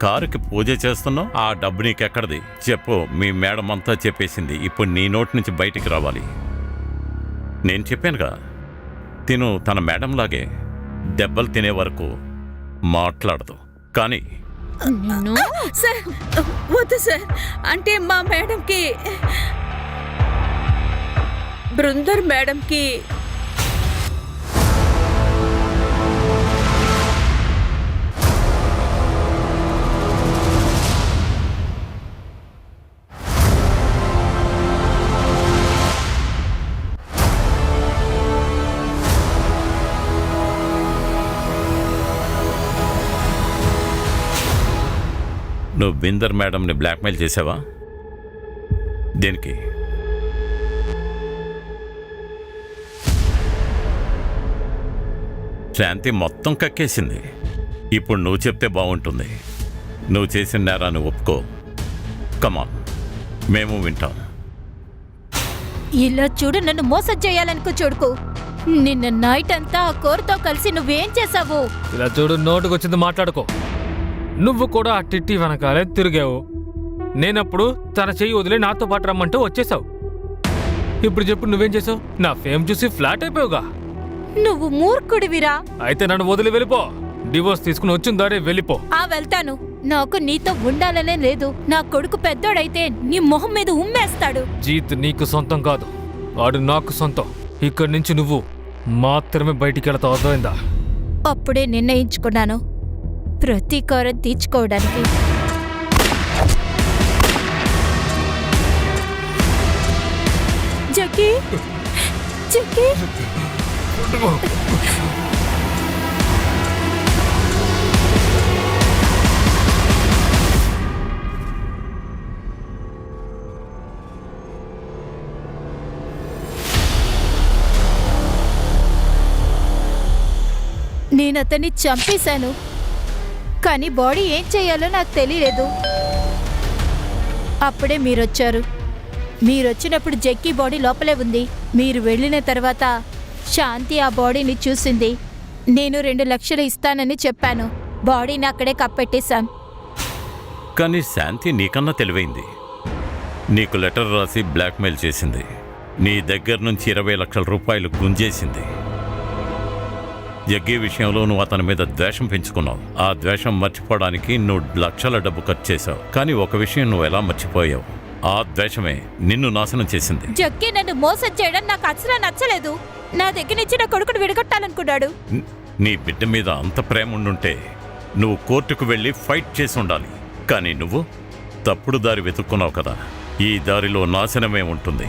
J: కారుకి పూజ చేస్తున్నావు. ఆ డబ్బు నీకెక్కడిది చెప్పు. మీ మేడం అంతా చెప్పేసింది. ఇప్పుడు నీ నోటి నుంచి బయటికి రావాలి. నేను చెప్పానుగా, తిను తన మేడంలాగే దెబ్బలు తినే వరకు మాట్లాడదు. కానీ
G: సార్ వద్దు సార్. అంటే మా మేడంకి, బృందర్ మేడంకి
J: నువ్వు బిందర్ మేడంని బ్లాక్మెయిల్ చేసావా? దేనికి? శాంతి మొత్తం కక్కేసింది. ఇప్పుడు నువ్వు చెప్తే బాగుంటుంది. నువ్వు చేసిన నేరాన్ని ఒప్పుకో. కమాన్, మేము వింటాం.
D: ఇలా చూడు, నన్ను మోసం చేయాలనుకో చూడుకు. నిన్న నైట్ అంతా ఆ కోరుతో కలిసి నువ్వేం చేసావు?
E: ఇలా చూడు, నోటుకొచ్చింది మాట్లాడుకో. నువ్వు కూడా ఆ టిట్టి వెనకాలే తిరిగావు. నేనప్పుడు తన చెయ్యి వదిలే నాతో పాటు రమ్మంటూ వచ్చేసావు. ఇప్పుడు చెప్పు, నువ్వేం చేసావు? నా ఫేమ్ చూసి ఫ్లాట్ అయిపోయావుగా.
D: నువ్వు మూర్ఖుడివిరా.
E: అయితే నన్ను వదిలి వెళ్ళిపో. డివోర్స్ తీసుకుని వచ్చిందారే వెళ్ళిపో.
D: వెళ్తాను. నాకు నీతో ఉండాలనే లేదు. నా కొడుకు పెద్దోడైతే నీ మొహం మీద ఉమ్మేస్తాడు.
E: జీత్ నీకు సొంతం కాదు, వాడు నాకు సొంతం. ఇక్కడి నుంచి నువ్వు మాత్రమే బయటికి వెళతావు, అర్థమైందా?
D: అప్పుడే నిర్ణయించుకున్నాను ప్రతీకారం తీర్చుకోవడానికి. జగ్గి, జగ్గి, నేను అతన్ని చంపేశాను, కానీ బాడీ ఏం చేయాలో నాకు తెలియలేదు. అప్పుడే మీరొచ్చారు. మీరొచ్చినప్పుడు జగ్గి బాడీ లోపలే ఉంది. మీరు వెళ్ళిన తర్వాత శాంతి ఆ బాడీని చూసింది. నేను 2 లక్షలు ఇస్తానని చెప్పాను. బాడీని అక్కడే కప్పెట్టేశాం.
J: కానీ శాంతి నీకన్నా తెలివైంది. నీకు లెటర్ రాసి బ్లాక్మెయిల్ చేసింది. నీ దగ్గర నుంచి 20 లక్షల రూపాయలు గుంజేసింది. జగ్గి విషయంలో నువ్వు అతని మీద ద్వేషం పెంచుకున్నావు. ఆ ద్వేషం మర్చిపోవడానికి నువ్వు లక్షల డబ్బు ఖర్చు చేశావు. కానీ ఒక విషయం నువ్వు ఎలా మర్చిపోయావు? ఆ ద్వేషమే నిన్ను నాశనం చేసింది.
D: జగ్గి నన్ను మోసం చేయడం నాకు అసలు నచ్చలేదు. నా దగ్గర నుంచి నా కొడుకును విడగొట్టాలనుకున్నాడు.
J: నీ బిడ్డ మీద అంత ప్రేమ ఉండుంటే నువ్వు కోర్టుకు వెళ్ళి ఫైట్ చేసి ఉండాలి. కానీ నువ్వు తప్పుడు దారి వెతుక్కున్నావు కదా. ఈ దారిలో నాశనమే ఉంటుంది.